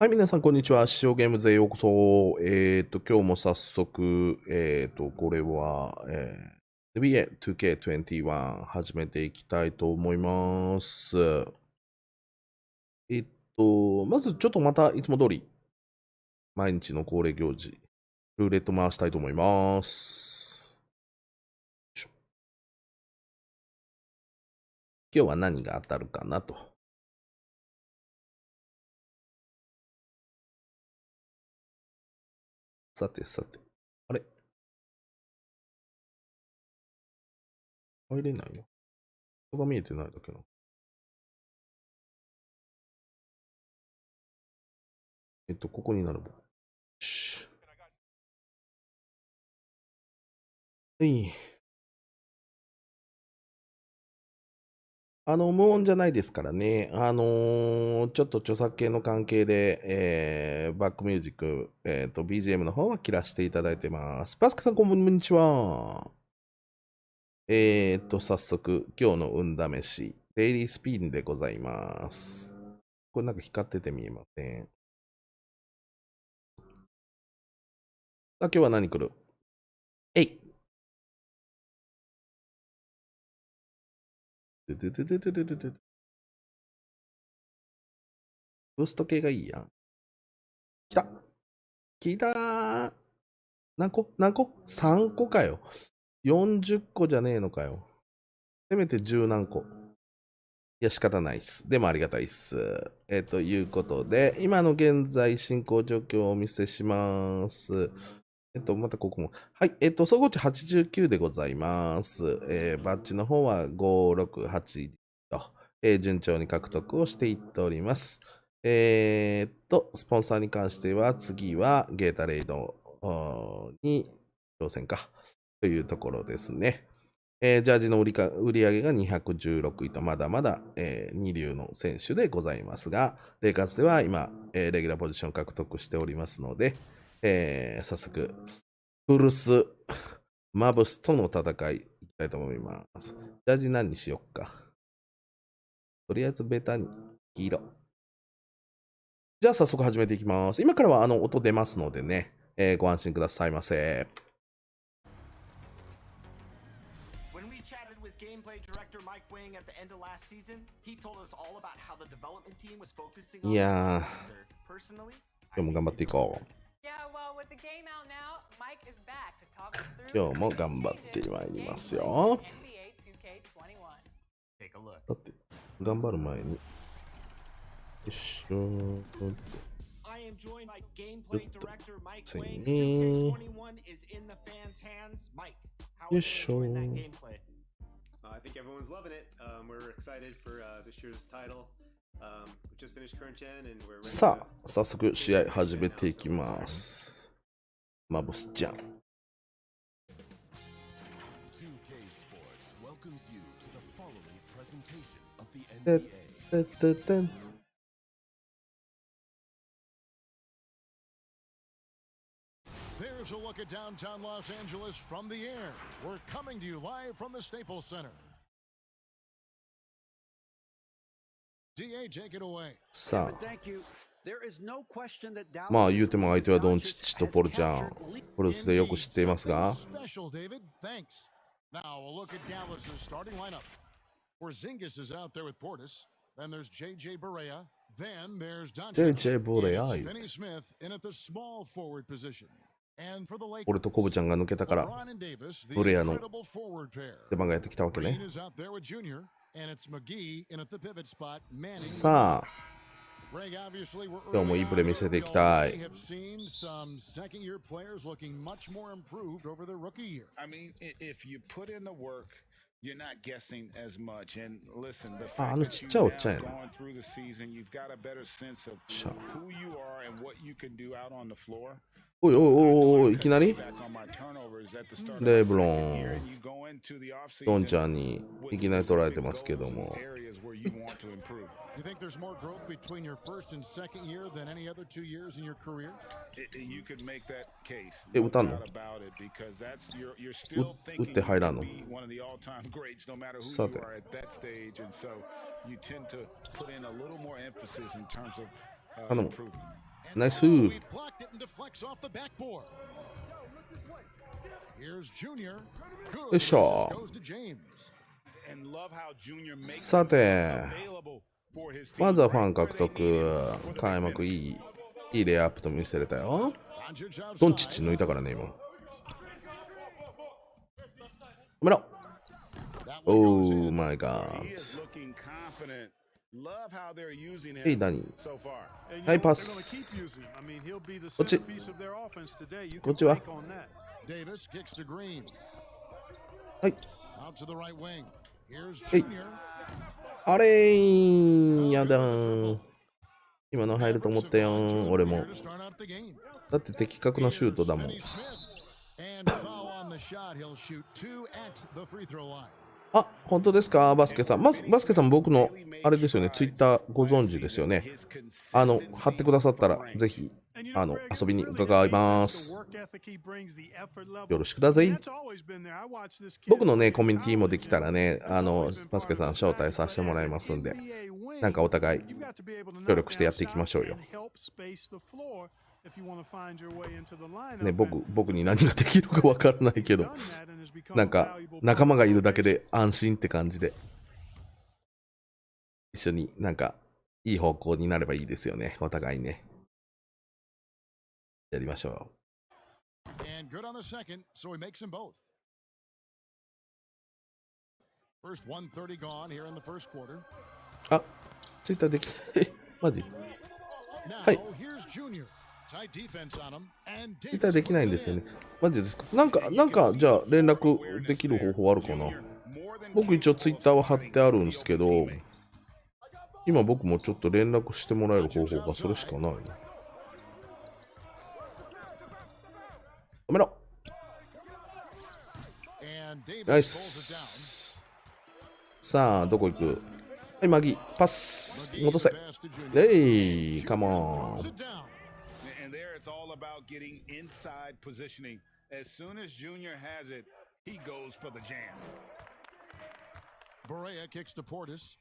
はい、皆さん、こんにちは。獅子王ゲームズへようこそ。今日も早速、これは、NBA 2K21 始めていきたいと思います。まずちょっとまたいつも通り、毎日の恒例行事、ルーレット回したいと思います。今日は何が当たるかなと。さてさて。あれ入れないの？人が見えてないだけな。ここになるもん。はい。無音じゃないですからね。ちょっと著作権の関係で、バックミュージック、BGM の方は切らせていただいてます。バスケさん、こんにちは。早速、今日の運試し、デイリースピンでございます。これなんか光ってて見えません。さあ、今日は何来る？えい。ブースト系がいいやん。来た。来たー。何個 ?3 個かよ。40個じゃねえのかよ。せめて10何個。いや、仕方ないっす。でもありがたいっす。ということで、今の現在進行状況をお見せします。またここも。はい。総合値89でございます。バッジの方は568と、順調に獲得をしていっております。スポンサーに関しては、次はゲータレイドに挑戦かというところですね。ジャージの売り上げが216位と、まだまだ、二流の選手でございますが、レイカーズでは今、レギュラーポジションを獲得しておりますので、早速、フルス、マブスとの戦い、いきたいと思います。ジャージ何にしよっか。とりあえずベタに黄色。じゃあ早速始めていきます。今からは音出ますのでね、ご安心くださいませ。いやー、今日も頑張っていこう。今日も頑張ってまいりますよ。だって、頑張る前に。よいしょー。ついに。よいしょー。さあ、早速試合始めていきます。マブスちゃん。There's a look at downtown Los Angeles from the air. We're coming to you live from the Staples Center. DA, take it away. さあ、まあ言うても相手はドンチッチとポルちゃん。ポルスでよく知っていますが。Special, David. Thanks. Now a look at Dallas's starting lineup. Porzingis is out there with Portis. Then there's JJ Barea. Then there's JJ Barea. Finney Smith in at the small forward position. 俺とコブちゃんが抜けたから、ブレアの出番がやってきたわけね。さあ、今日もいいプレー見せていきたい。あのちっちゃいおっちゃんやな。おいおいおいおい、いきなりレブロン、ドンちゃんにいきなり取られてますけども。打たんの？打って入らんの？さて。頼む。ナイス。 Oh, he blocked it and deflects off the backboard. Here's Junior. よ Good いしょ。 assist goes to James. さて、まずはファン獲得。開幕いいレイアップと見せれたよ。 Doncic ドンチッ outside. チ抜いたからね、今。止めろ。 That one お goes ー in. マイガ He is ー。 looking confident. Love how they're using ヘイ、 him ダニー。 so far. はい、パス。こっち。こっちは。 Davis kicks to Green. はい。 Out to the right wing. Here's Hey. Junior. あれーやだー。今の入ると思ったよー、俺も。 To start out the game. だって的確なシュートだもん。 Finney Smith. And foul on the shot. He'll shoot 2 at the free throw line. あ、本当ですか、バスケさん。バスケさん、僕の、あれですよね、ツイッターご存知ですよね。貼ってくださったら、ぜひ、遊びに伺います。よろしくだぜ。僕のね、コミュニティもできたらね、バスケさん招待させてもらいますんで、なんかお互い協力してやっていきましょうよ。ね、僕に何ができるかわからないけど、なんか仲間がいるだけで安心って感じで、一緒になんかいい方向になればいいですよね、お互いね。やりましょ And good on the second, so he makes them both. First 1:30 gone here in the first quarter. う。あ、ツイッターできないマジ Now Hey. here's Junior. Tight defense on him, and ツイッター Davis できないん puts で it すよ in. ね。マジですか。なんかじゃあ連絡できる方法あるかな。僕一応ツイッターは貼ってあるんですけど、今僕もちょっと連絡してもらえる方法がそれしかない。止めろ。 And Davis ナイ pulls it down. ス。さあ、どこ行く。はい、マギ、パス。 McGee 戻せ。 pass to Junior. レイ、カモ Pulls ン。 it down. And there it's all about getting inside positioning. As soon as Junior has it, he goes for the jam. Barea kicks to Portis.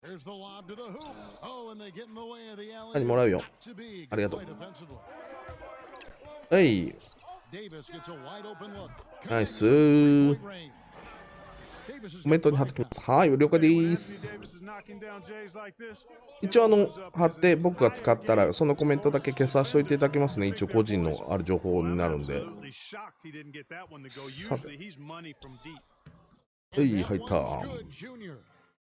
There's the lob to the hoop. Oh, and they get in the way of the alley. はい、もらうよ。 To be ありがとう。 good play defensively. はい、 Davis gets a wide open look. ナイス Three-point ー。 range. Davis has コメン got トに貼っ five てき now. ます。はい、了解です。一応貼って僕が使ったら、そのコメントだけ消させておいていただきますね。一応個人のある情報になるんで。さて。はい、入った。 Good, Junior.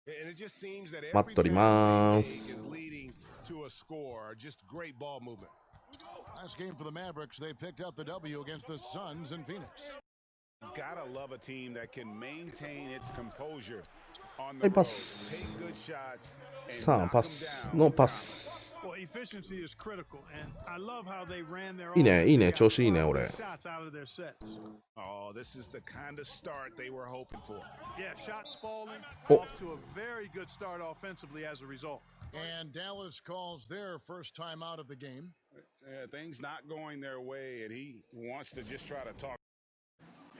And it just seems that 待っとりまーす。 is leading to a score. Just great ball movement. Last game for the Mavericks, they picked up the W against the Suns in Phoenix. Gotta love a team that can maintain its composure on the はい、パ road. ス。 Take good shots and さあ、 knock パ them ス down. のパス。Well, efficiency is critical, and I love how they ran their いいね、いいね、 offense. 調子いいね、俺。 Shots out of their sets. Oh, this is the kind of start they were hoping for. Yeah, shots falling, Oh. off to a very good start offensively as a result. And Dallas calls their first time out of the game. Things not going their way, and he wants to just try to talk.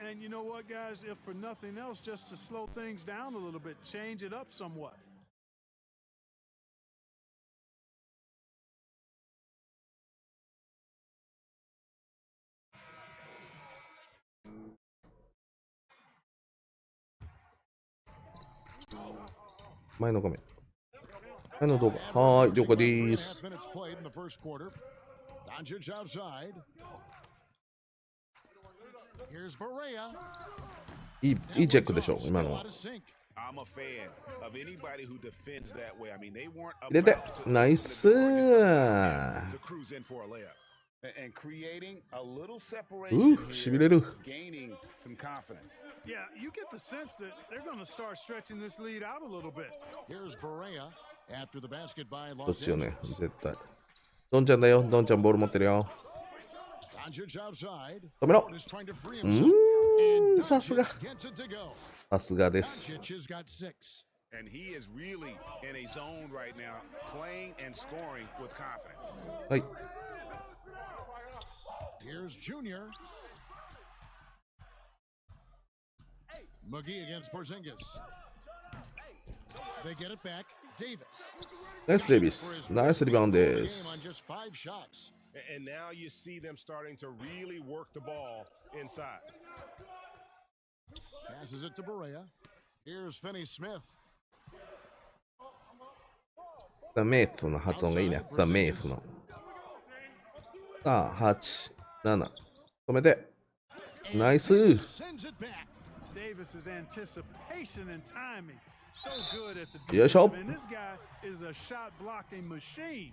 And you know what, guys? If for nothing else, just to slow things down a little bit, change it up somewhat. .前の画面。前の動画。はーい、了解です。 Minutes played in the first quarter. Doncic outside. Here's Barea. いいチェックでしょ、今のは。 Out of sync. I'm a fan of anybody who defends that way. I mean, they weren't 入れて about to ナイスー。 to cruise in for a layup and creating a little う separation ぅ、しびれる。 gaining some confidence. Yeah, you get the sense that they're going to start stretching this lead out a little bit. Here's Barea after the basket by どっ Los ちよね、 Angeles. 絶対。ドンちゃんだよ、ドンちゃんボール持ってるよ。 Doncic outside. 止めろ。 Is trying to free う himself. ー And ん、さすが。 Doncic gets it to go. さすがです。 Doncic has got 6. And he is really in a zone right now, playing and scoring with confidence. はい。 Here's Junior. McGee against Porzingis. They get it back. ナイス・デイビス。ナイスリバウンドです。 And now you see them starting to really work the ball inside. Passes it to Berea. Here's Finney Smith. ザ・メイスの発音がいいね。ザ・メイスの。さあ、8、7。止めて。ナイス。 Sends it back. Davis's anticipation and timing so good at the Yo, defense. shop. Man, this guy is a shot blocking machine.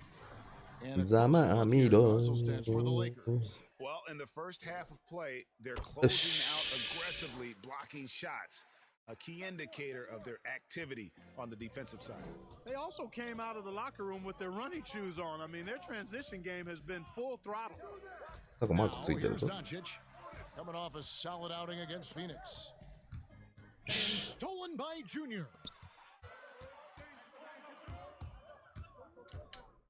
And aざまあみろ。 closer look at puzzle stats for the Lakers. Well, in the first half of play, they're closing out aggressively, blocking shots, a key indicator of their activity on the defensive side. They also came out of the locker room with their running shoes on. I mean, their transition game has been full throttle. なんかマークつい Now てる here's ぞ。 Doncic coming off a solid outing against Phoenix. And stolen by Junior.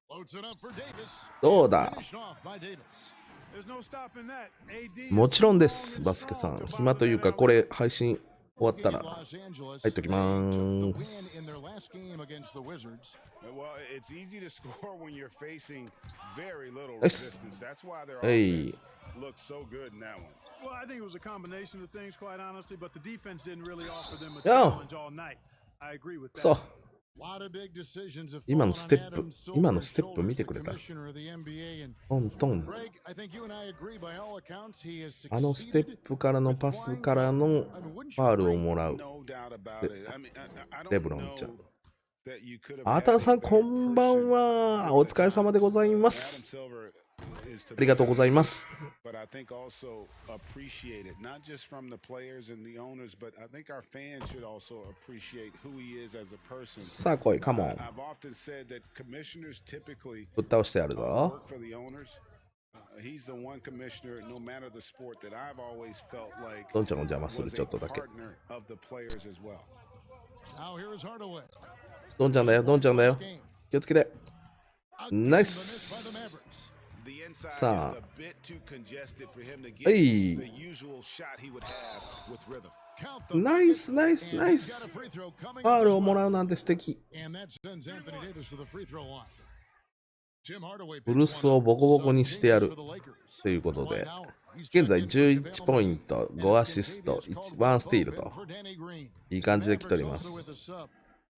Loads it up for Davis. どうだ。 Finished off by Davis. There's no stopping that. AD もちろんです、バスケさん。暇というか、これ配信終わったら Los Angeles, 入っとき they ま took the ー win in す。 their last game against the Wizards. Well, it's easy to score when you're facing very little Nice. resistance. That's why their Hey. offense looks so good in that one. Well, I think it was a combination of things, quite honestly, but the defense didn't really offer them a Yo. challenge all night. I agree with that. そう。 Lot of big decisions have 今の fallen ステ on ップ Adam、今の Silver's ステップ見 shoulders, て the くれた。 commissioner of the NBA. And トントン。 Greg, I think you and I agree by all accounts he has あのステ succeeded ップからのパスからの I mean, wouldn't フ you ァールを agree? もらう。 No doubt about it. I mean, I don't レブロンちゃん。 know that you could have あたさん、 had a こ better んばん person は。お疲れ様でございま Adam す。 Silver is to ありがとうございます。 but I think also appreciate it, not just from the players and the owners, but I think our fans should also appreciate who he is as a person. さあ来い、カモン。 I've often said that commissioners typically ぶっ倒してやるぞ。 work for the owners. He's the one commissioner, no matter the sport, that I've always felt like どんちゃんの邪魔する、 was ちょ a っとだけ。 partner of the players as well. Now here's Hardaway. どんちゃんだよ、どんちゃんだよ。 Game. 気をつけて。 Again, ナイ the miss by the ス。 Mavericks. The inside Sa- just a bit too congested for him to get Hey. the usual shot he would have with rhythm. Count the ナイス、ナイス、 and ナイ he's got a ス。 free throw coming ファー up ル as をも well. らうなんて素敵。 And that sends Anthony Davis to the free throw line. Tim Hardaway ブルースをボコボコにしてやる for the Lakers. ということで、 Right now, he's 現在 checked in for 11ポイント、5アシスト、1スティールと、 for Danny Green. いい感じで来ておりま Mavericks also with す。 a sub.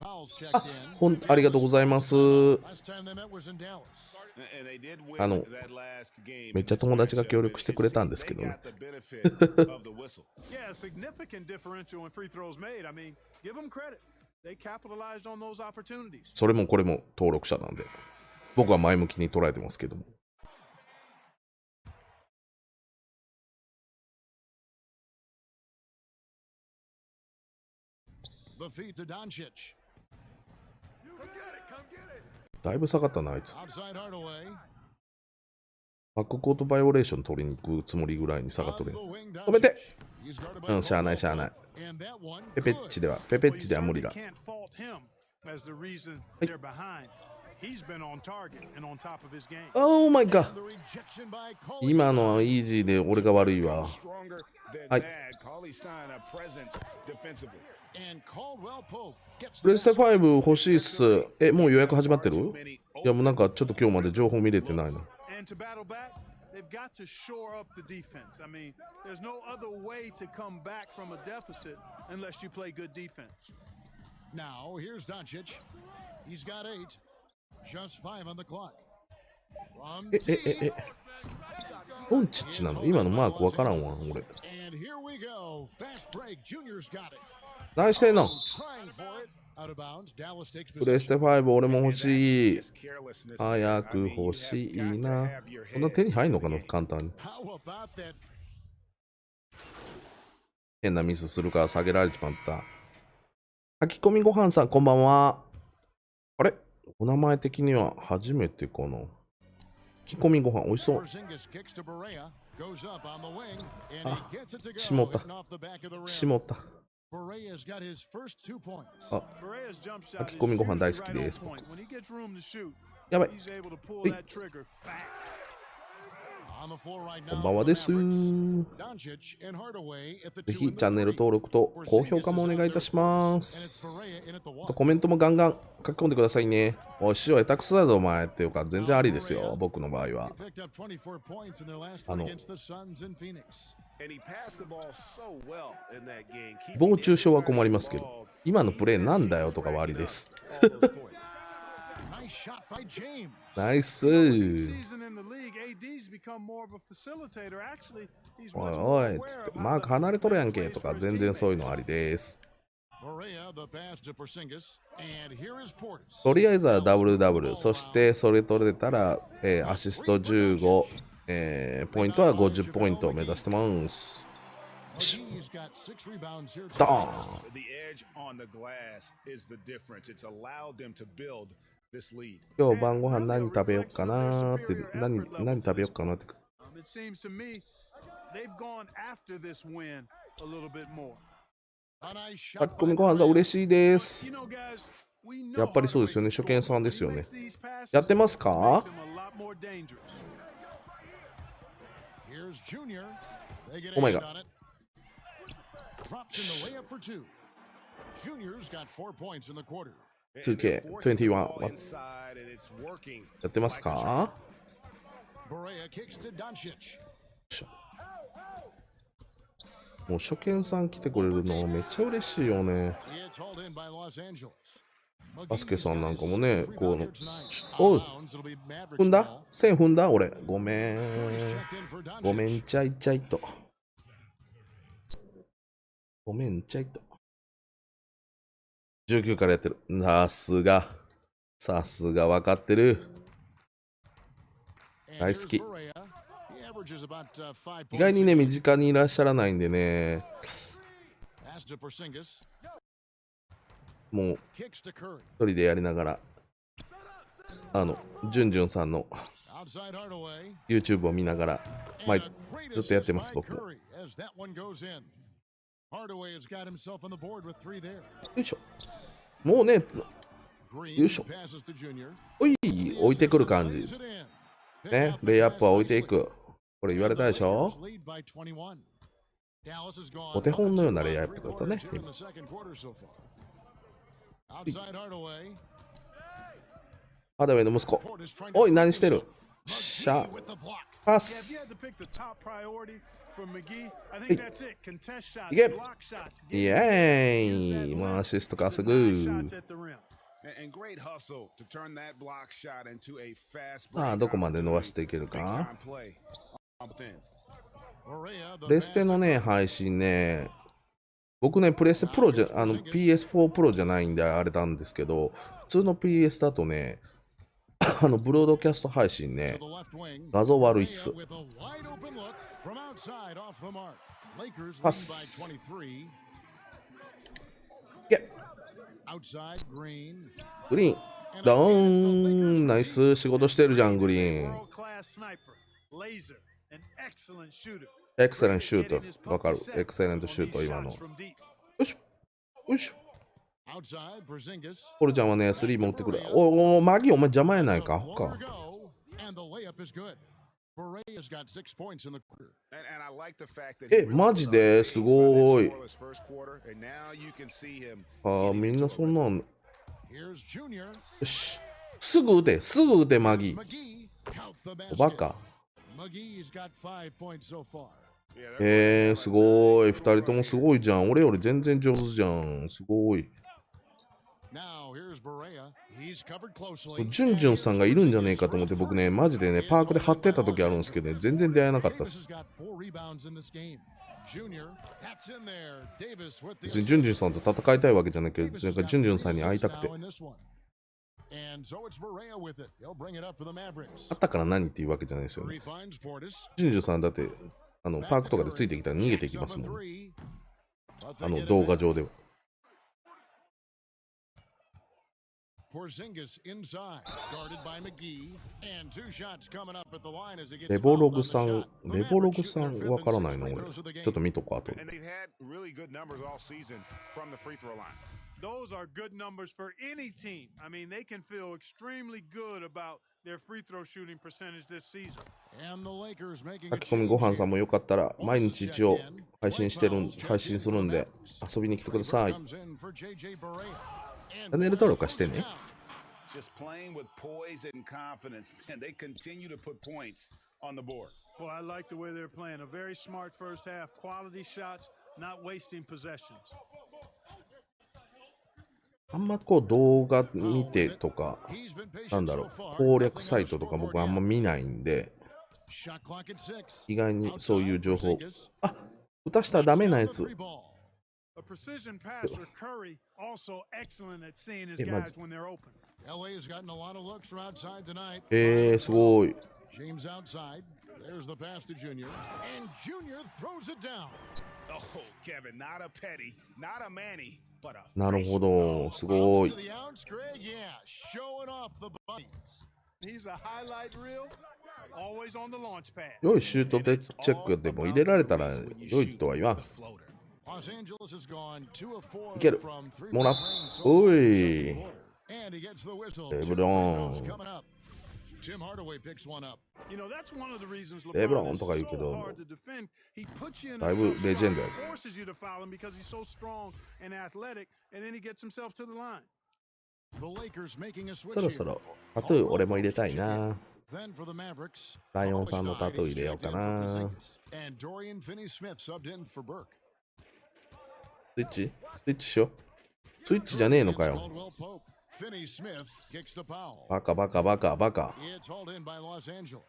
Powell's checked in. ありがとうございます。 Last time they met was in Dallas. And they did win あの、 that last game. めっちゃ友達が協力してくれたんですけど They ね。 got the benefit of the whistle. Yeah, significant differential in free throws made. I mean, give them credit. They capitalized on those opportunities. それもこれも登録者なんで、僕は前向きに捉えてますけども。 The feed to Doncic. だいぶ下がったな、あいつ。 Outside Hardaway. バックコートバイオレーション取りに行くつもりぐらいに下がっと On る the やん。 wing, 止めて。 He's guarded by うん、しゃあない、 Vol.10. しゃあない。 And that one ペペッ good. チでは、ペペッ Well, チ you では無理 certainly だ。 can't fault him as the reason they're behind. He's been on target and on top of his game. Oh my god! The rejection by 今のはイージーで俺が悪いわ。 Stronger than はい。 bad. Cauley Stein a presence defensively. And Caldwell Pope gets プレステ5欲しいっす。え、もう予約始まってる？いやもうなんかちょっと今日まで情報見れてないの。 And to battle back, they've got to shore up the defense. I mean, there's no other way to come back from a deficit unless you play good defense. Now here's Doncic. He's got 8. Just 5 on the clock. From え、 deep. ドンチッチなの？今のマークわからんわ、俺。 And here we go. Fast break. Junior's got it. 何してんの？ Trying for it. Out of bounds. Dallas takes プレステ possession. 5俺も欲しい。 Just carelessness. 早く欲しいな。こんな手に入んのかな、簡単に。 How about that? 変なミスするから下げられちまった。炊き込みご飯さん、こんばんは。あれ？お名前的には初めてかな。炊き込みご飯、美味しそう。 Porzingis kicks to Berea. Goes up on the wing. And あ、 he gets it to しも go. った。 Hitting off the back of the し rim. もった。 Berea's got his first 2 points. あ、 Berea's jump shot 炊 is き込みご飯 usually 大好き right です。 on point. When he gets room to shoot, やばい。 he's able to pull はい。 that trigger fast. こんばんはです。ぜひチャンネル登録と高評価もお願いいたします。コメントもガンガン書き込んでくださいね。おい、師匠下手くそだぞお前っていうか全然ありですよ、僕の場合は。誹謗中傷は困りますけど、今のプレーなんだよとかはありです。ナイス。おいおいっつってマーク離れとるやんけとか全然そういうのありです。とりあえずはダブルダブル、そしてそれ取れたら、アシスト15、ポイントは50ポイントを目指してます。ドーン。今日晩ご飯何食べよっかなーって何食べよっかなって書き込みご飯さん嬉しいです。やっぱりそうですよね、初見さんですよね。やってますか？お前が2K21 やってますか？もう初見さん来てくれるのめっちゃ嬉しいよね。バスケさんなんかもね、こうおう踏んだ線踏んだ俺ごめんちゃいちゃいとごめんちゃいと19からやってる。さすが分かってる。大好き。意外にね、身近にいらっしゃらないんでね、もう一人でやりながら、ジュンジュンさんの YouTube を見ながら、ずっとやってます、僕も。よいしょ。もうね、よいしょ。おい、置いてくる感じ。ね、レイアップは置いていく。これ言われたでしょ？お手本のようなレイアップだったね、今。ハダウェイの息子。おい、何してる？シャパス。いけ。イエーイ。もうアシスト稼ぐ。さあ、どこまで伸ばしていけるか。プレステのね、配信ね、僕ね、プレステプロじゃ、PS4 プロじゃないんであれなんですけど、普通の PS だとね、ブロードキャスト配信ね、画像悪いっす。パス。いけ。グリーン。ドーン。ナイス。仕事してるじゃん、グリーン。エクセレントシュート。わかる。エクセレントシュート、今の。よいしょ。よいしょ。ポルちゃんはね、スリー持ってくる。お、マギー、お前邪魔やないか。ほか。マジですごい。みんなそんなん。よし。すぐ打て、マギー。おバカ。すごい。2人ともすごいじゃん。俺より全然上手じゃん。すごい。ジュンジュンさんがいるんじゃねえかと思って僕ね、マジでね、パークで張ってた時あるんですけどね、全然出会えなかったです。別にジュンジュンさんと戦いたいわけじゃなくて、なんかジュンジュンさんに会いたくて。あったから何っていうわけじゃないですよね。ジュンジュンさんだって、パークとかでついてきたら逃げていきますもん。動画上では。レボログさんわからないの俺。ちょっと見とこう、あと。Those are good numbers for any team. I mean, they can feel extremely good about their free throw shooting percentage this season. And the Lakers making 炊 a き込みご change 飯さんもよかったら毎日一応配信するんで遊びに来てください。チ comes in for JJ Barea. ャンネル登録はしてね。 Just playing with poise and confidence, and they continue to put points on the board. Well, I like the way they're playing. A very smart first half, quality shots, not wasting possessions. あんまこう動画見てとか、なんだろう、攻略サイトとか僕あんま見ないんで、 Shot clock at 6. 意外にそういう情報、あ、打たしたらダメなやつ。 A precision passer, Curry, also excellent at seeing his Hey, man. guys when they're open. LA has gotten a lot of looks from outside tonight. すごい。 James outside. There's the pass to Junior. And Junior throws it down. Oh, Kevin, not a petty, not a Manny, but a なるほど、すごい To。the outs, Greg. Yeah, showing off the bunnies. He's a highlight reel, always on the launch pad. 良いシュートでチェックでも入れられたら良いとは言わん。 Los Angeles has gone 2 of 4いける。 from 3-point もらっ range so お far い。 in the second quarter. And he gets the whistle. レ Two ブロ free throws ン。 coming up. Tim Hardaway picks one up. You know, that's one of the reasons レブロ LeBron ン is と so か言うけど、 hard to defend. He puts you in だ a いぶ tough レジェンド spot, や。 forces you to foul him because he's so strong and athletic, and then he gets himself to the line. The Lakers making a switch そろ here. そろタトゥー俺も入れたいな。 Then for the Mavericks, ライオンさんのタトゥー入れようかな。 and Dorian Finney-Smith subbed in for Burke. スイッチしよう。スイッチじゃねえのかよ。 Caldwell Pope. Finney-Smith kicks to Powell. バカバカバカバカ。 It's hauled in by Los Angeles.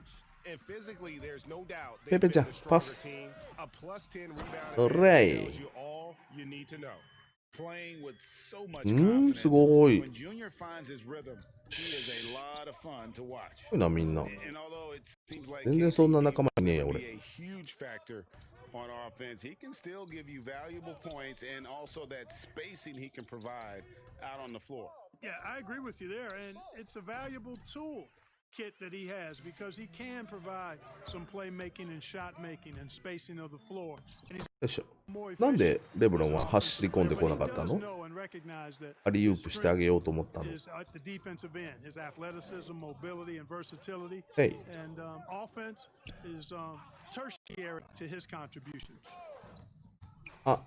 And physically, there's no doubt Pepe they've been Chan, the stronger pass. team. A plus 10 rebound Hooray. tells you all you need to know. Playing with so much す confidence. ごい。 When Junior finds his rhythm, he is a lot of fun to watch. すごいな、みんな。 And although it seems like 全然そんな仲間いねえや、 KCP 俺。 be a huge factor on offense, he can still give you valuable points and also that spacing he can provide out on the floor. Yeah, I agree with you there, and it's a valuable tool kit that he has because he can provide some playmaking and shot making and spacing of the floor. And he's よいしょ。 more なん efficient. でレブロンは走り込んでこなかった But の he does know and recognize that アリウープしてあげようと思ったの。 is at the defensive end, his athleticism, mobility, and versatility. Hey. And offense is tertiary to his contributions. あ、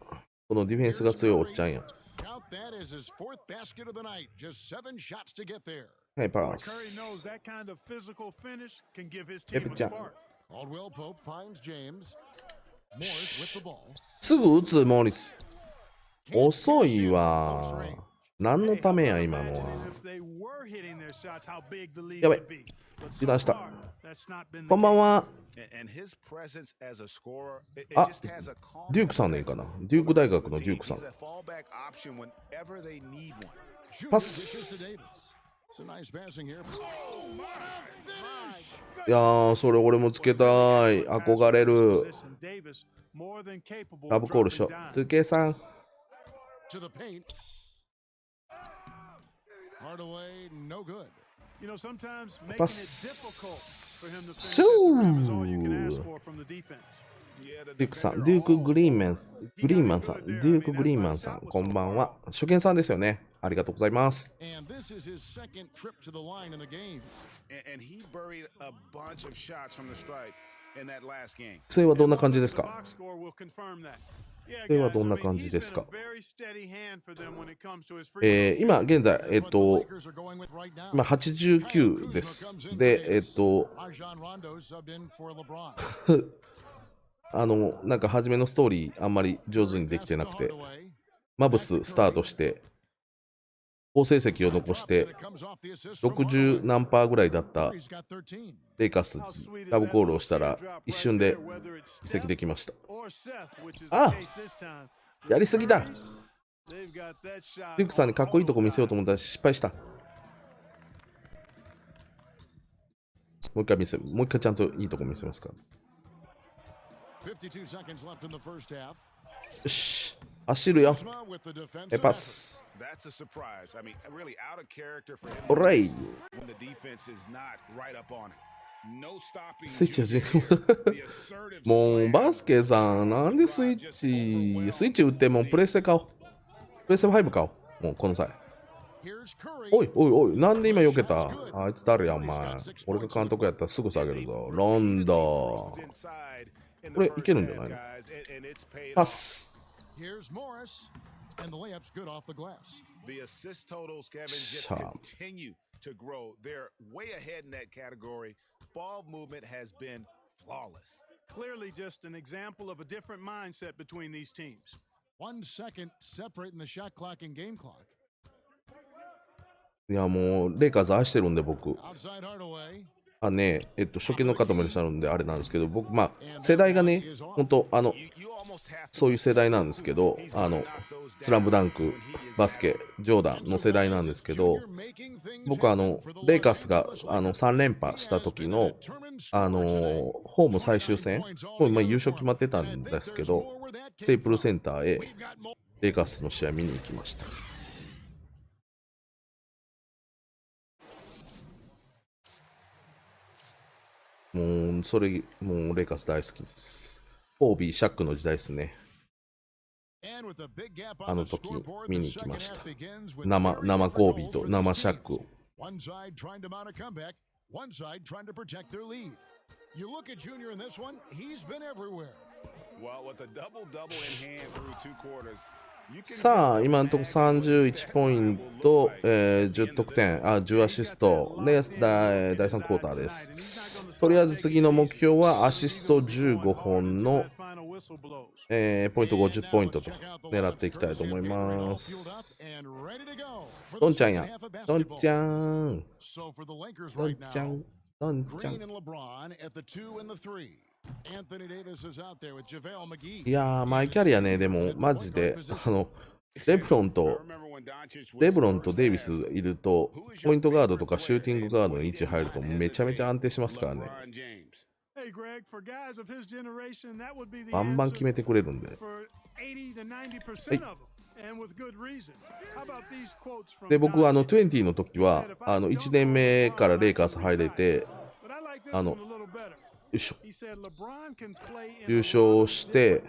このディフェンスが強いおっちゃんや。 Count that as his fourth basket of the night. Just 7 shots to get there. はい、パ Curry ス knows。that kind of physical finish can give his Pepe team a Chan. spark. Caldwell Pope finds James. Morris with the ball. すぐ打つ、モーリス。遅いわ。何のためや、今のは。 やばい油断した。こんばんは。 And his presence as a scorer, it あ、 just has a calm デュークさんねんかな。デューク大学のデュークさん。 He's a fallback option whenever they need one. Junior Pass. dishes to Davis. It's a nice passing here. いやー、それ俺もつけたい。憧れる。ラブコールしよう。つけさん。 To the paint. Hardaway, no good. You know, sometimes making it Pass. difficult for him to finish at the rim is all you can ask Shoo. for from the defense. Yeah, the デュークさん、 defender デューク・グリーンマン、 always- グリーンマンさん、デューク・グリーンマンさん、こんばんは。初見さんですよね。ありがとうございます。 And this is his second trip to the line in the game. And he buried a bunch of shots from the stripe in that last game. 不正はどんな感じですか？ Box score will confirm that. Yeah, 不正は guys, どんな I mean, 感じ he's です been か？ a very steady hand for them when it comes to his free throws. 今現在、 That's what the Lakers are going with right now. 今89です。で、Rajon Rondo subbed in for LeBron. なんか初めのストーリーあんまり上手にできてなくて、マブススタートして、好成績を残して、60何パーぐらいだったレイカースラブコールをしたら、一瞬で移籍できました。 Or Seth, which is Ah. the case this time. やりすぎだ。 They've got that shot デュークさんにかっこいいとこ見せようと思ったら失敗した。もう一回ちゃんといいとこ見せますから。 52 seconds left in the first half. よし、走るよ。 Kuzma with the defensive パ effort. ス。 That's a surprise. I mean, really out of character for him オライ。 when the defense is not right up on it. No stopping. スイッチ始め The assertive もう slam. バスケさん、なんでスイッチ打ってもうプレステ買おう。プレステ5買おう。もうこの際。おいおいおい、なんで今避けた？あいつ誰やお前。俺が監督やったらすぐ下げるぞ。ロンド。これいけるんじゃないの？パス。The assist totals, Kevin, just continue to grow. They're way ahead in that category. Ball movement has been flawless. Clearly just an example of a different mindset between these teams. 1 second separating the shot clock and game clock. いやもうレイカーズ愛してるんで僕。 Outside Hardaway. 初見の方もいらっしゃるんであれなんですけど、僕世代がね、本当そういう世代なんですけど、スラムダンク、バスケ、ジョーダンの世代なんですけど、僕レイカーズが3連覇した時のホーム最終戦、これ優勝決まってたんですけど、ステープルセンターへレイカーズの試合見に行きました。もうレイカーズ大好きです。コービー、シャックの時代ですね。あの時見に行きました。生コービーと生シャックを。さあ、今のところ31ポイント、10得点、10アシストで、第3クォーターです。とりあえず次の目標はアシスト15本の、ポイント50ポイントと狙っていきたいと思います。ドンちゃんや。ドンちゃん。ドンちゃん。ドンちゃん。いやー、マイキャリアね、でもマジでレブロンとデイビスいると、ポイントガードとかシューティングガードの位置入るとめちゃめちゃ安定しますからね。バンバン決めてくれるんで。はい、で、僕は20の時は1年目からレイカーズ入れて、よいしょ、優勝して、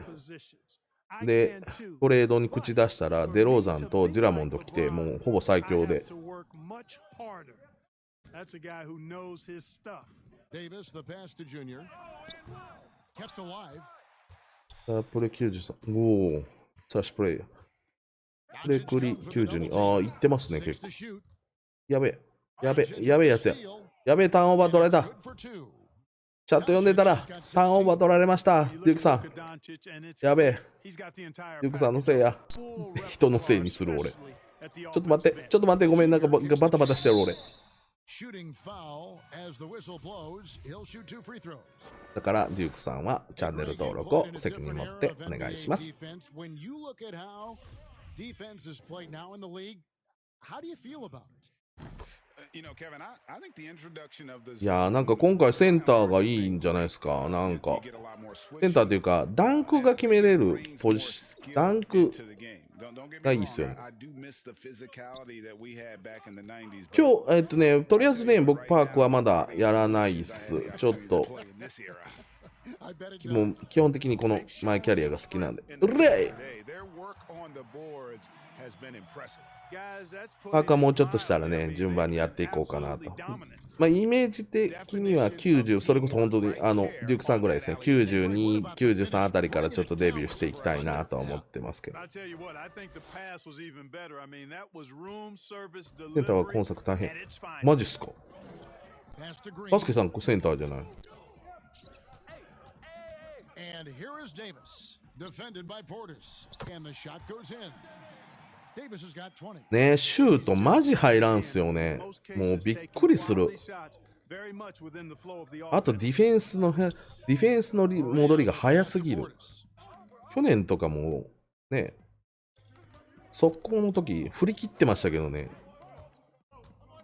で、トレードに口出したら、デローザンとデュラモンド来て、もうほぼ最強で。プレ93。おお、サーシプレイヤー。プレクリ92。ああ、いってますね、結構。やべえ、やべえやつや。やべえ、ターンオーバー取られた。チャット読んでたら、ターンオーバー取られました。デュークさん。やべえ。デュークさんのせいや。人のせいにする俺。ちょっと待って、ごめん、なんかバタバタしてる俺。だから、デュークさんはチャンネル登録を責任持ってお願いします。いやー、なんか今回センターがいいんじゃないですか。なんかセンターっていうかダンクが決めれるポジション、ダンクがいいっすよね。今日とりあえずね、僕パークはまだやらないっす。ちょっともう基本的にこのマイキャリアが好きなんで。うれい。パークはもうちょっとしたらね、順番にやっていこうかなと。まあ、イメージ的には90、それこそ本当にデュークさんぐらいですね、92、93あたりからちょっとデビューしていきたいなとは思ってますけど。センターは今作大変。マジっすか？バスケさん、センターじゃない。ね、シュートマジ入らんすよね。もうびっくりする。あとディフェンスの戻りが早すぎる。去年とかもね、速攻の時振り切ってましたけどね、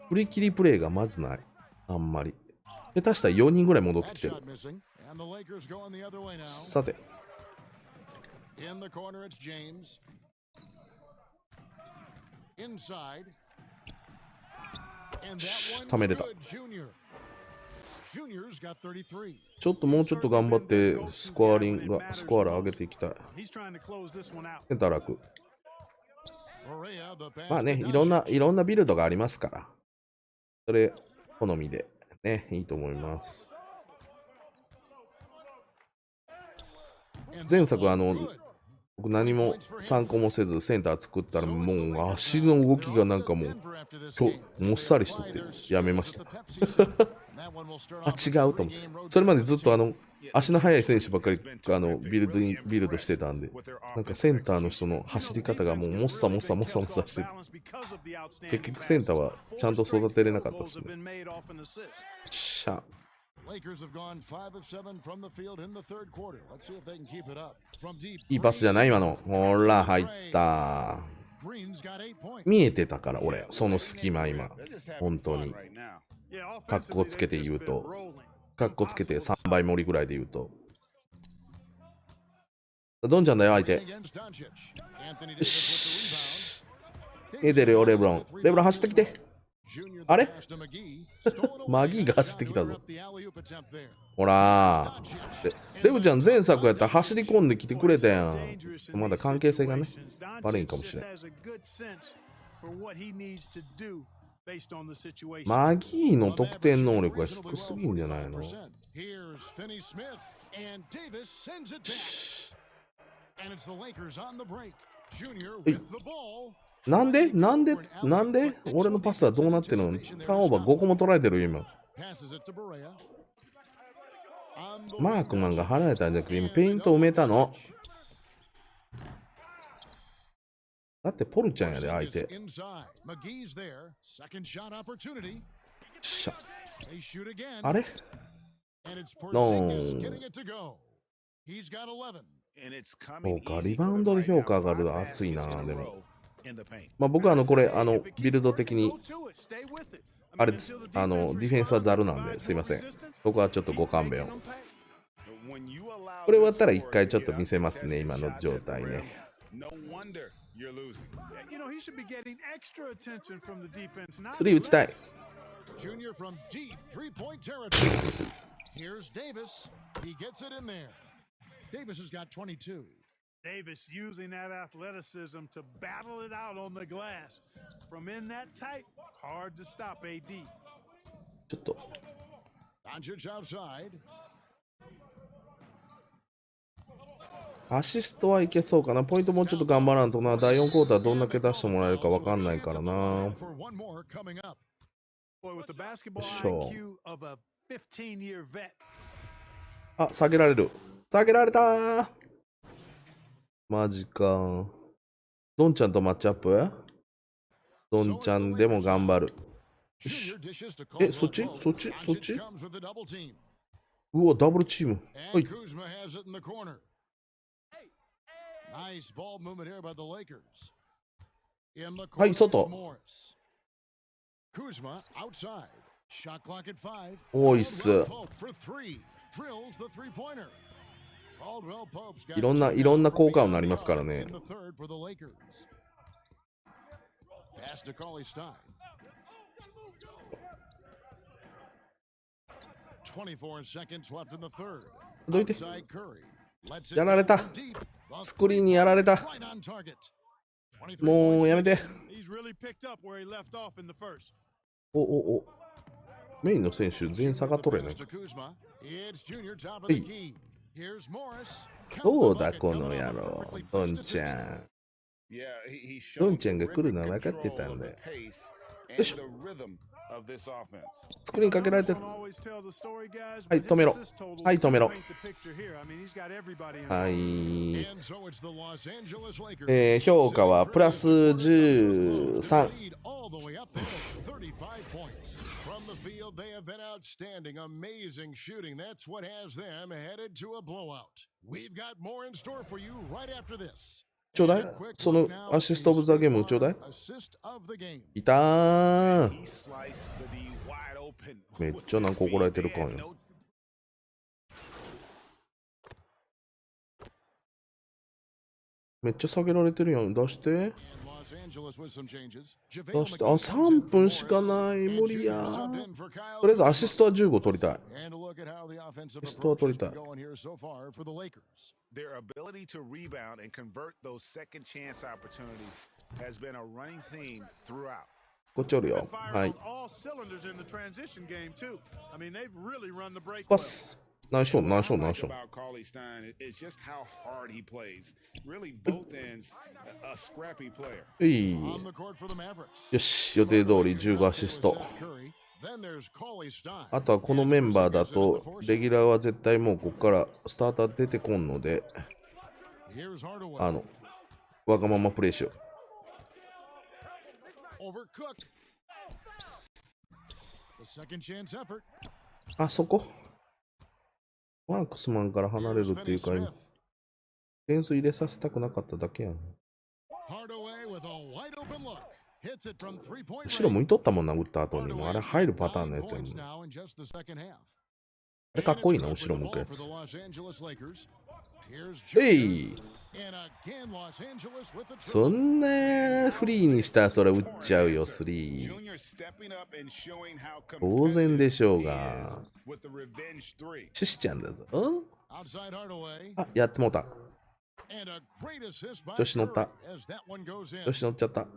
振り切りプレーがまずない。あんまり下手したら4人ぐらい戻ってきてる。さて、ためれた。ちょっともうちょっと頑張ってスコアラー上げていきたい。センター楽。まあね、いろんなビルドがありますから、それ、好みでね、いいと思います。前作僕何も参考もせずセンター作ったらもう足の動きがなんかもうもっさりしとってやめました。あ、違うと思って。それまでずっと足の速い選手ばっかりビルドしてたんで、なんかセンターの人の走り方がもうもっさしてて、結局センターはちゃんと育てれなかったですね。しゃ。いいパスじゃない今の。ほら、入った。見えてたから、俺、その隙間今。本当に。格好つけて言うと。格好つけて3倍盛りぐらいで言うと。ドンちゃんだよ、相手。よし。見えてるよ、レブロン。レブロン走ってきて。あれマギーが走ってきたぞ。ほらー。レブちゃん前作やったら走り込んできてくれたやん。まだ関係性がね、悪いかもしれん。マギーの得点能力が低すぎんじゃないの？なんで俺のパスはどうなってるの？ターンオーバー5個も取られてる今。マークマンが離れたんじゃなくて今ペイント埋めたの。だってポルちゃんやで相手。しゃ。あれ？ノー。そうか、リバウンドで評価上がる。熱いな、でも。まあ僕はこれ、ビルド的に、あれです。ディフェンスはザルなんで、すいません。ここはちょっとご勘弁を。これ終わったら一回ちょっと見せますね、今の状態ね。スリー打ちたい。Davis using that athleticism to battle it out on the glass. From in that tight, hard to stop AD. ちょっと。アシストはいけそうかな。ポイントもうちょっと頑張らんとな。第4クォーターどんだけ出してもらえるか分かんないからな。よいしょ。あ、下げられる。下げられたー。マジか。ドンちゃんとマッチアップ？ドンちゃんでも頑張る。え、そっちうわ、ダブルチーム。はい。はい、外。多いっす。いろんな効果になりますからね。どいて。やられた。スクリーンにやられた。もうやめて。お。メインの選手全員差が取れない。はい。どうだこの野郎、ドンちゃん。ドンちゃんが来るのは分かってたんだよ。よし。スクリーンかけられてる。はい、止めろ。はい、止めろ。はい。評価はプラス13。ちょうだい。そのアシストオブザゲームちょうだい。いたー。めっちゃなんか怒られてるかんよ。めっちゃ下げられてるやん。出して。そして、3分しかない。無理や。とりあえずアシストは15取りたい。アシストは取りたい。Their ability to rebound and convert those second chance opportunities has been a running theme throughout. こっちおるよ。はい。パス。ナイスション、ナイスション、ナイスション。よし、予定通り15アシスト。あとはこのメンバーだと、レギュラーは絶対もうここからスターター出てこんので、わがままプレイしよう。あそこマークスマンから離れるっていうか、点数入れさせたくなかっただけやん。後ろ向いとったもんな、打った後に。あれ入るパターンのやつやもん。あれかっこいいな、後ろ向くやつ。そんなフリーにしたらそれ打っちゃうよ、3。当然でしょうが。シシちゃんだぞ。あ、やってもうた。調子乗った。調子乗っちゃった。は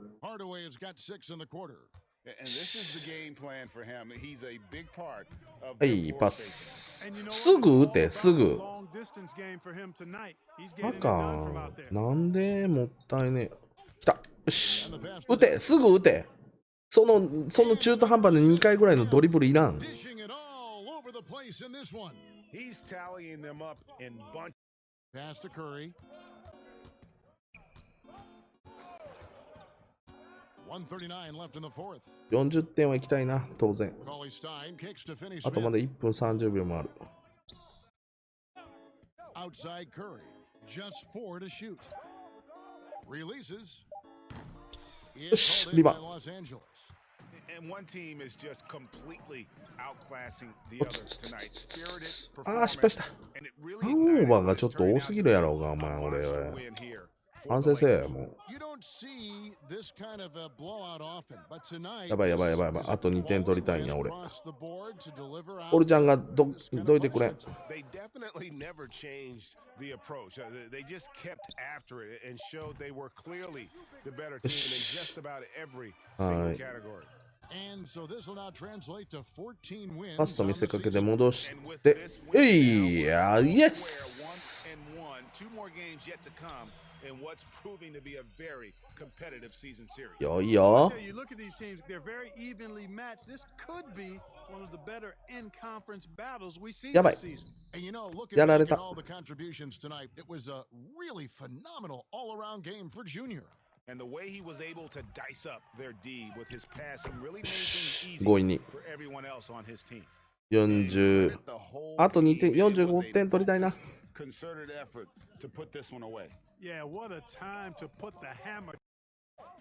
い、パス。すぐ打て、すぐ。なんでもったいねえ。来た。よし。打て、すぐ打て。その中途半端で2回ぐらいのドリブルいらん。40点はいきたいな、当然。あとまだ1分30秒もある。よし、リバ。ああ、失敗した。ターンオーバーがちょっと多すぎるやろうが、お前、俺。反省せえ、もう。やばいやばいやばいやばい。あと2点取りたいんや、俺。オルちゃんがどいてくれ。よし。はい。パスと見せかけて戻して、イエスよいよ。やばい。やられた。And the way he was able to dice up their D with his passing really made things easy for everyone else on his team. 40あと2点、45点取りたいな。Concerted effort to put this one away. Yeah, what a time to put the hammer.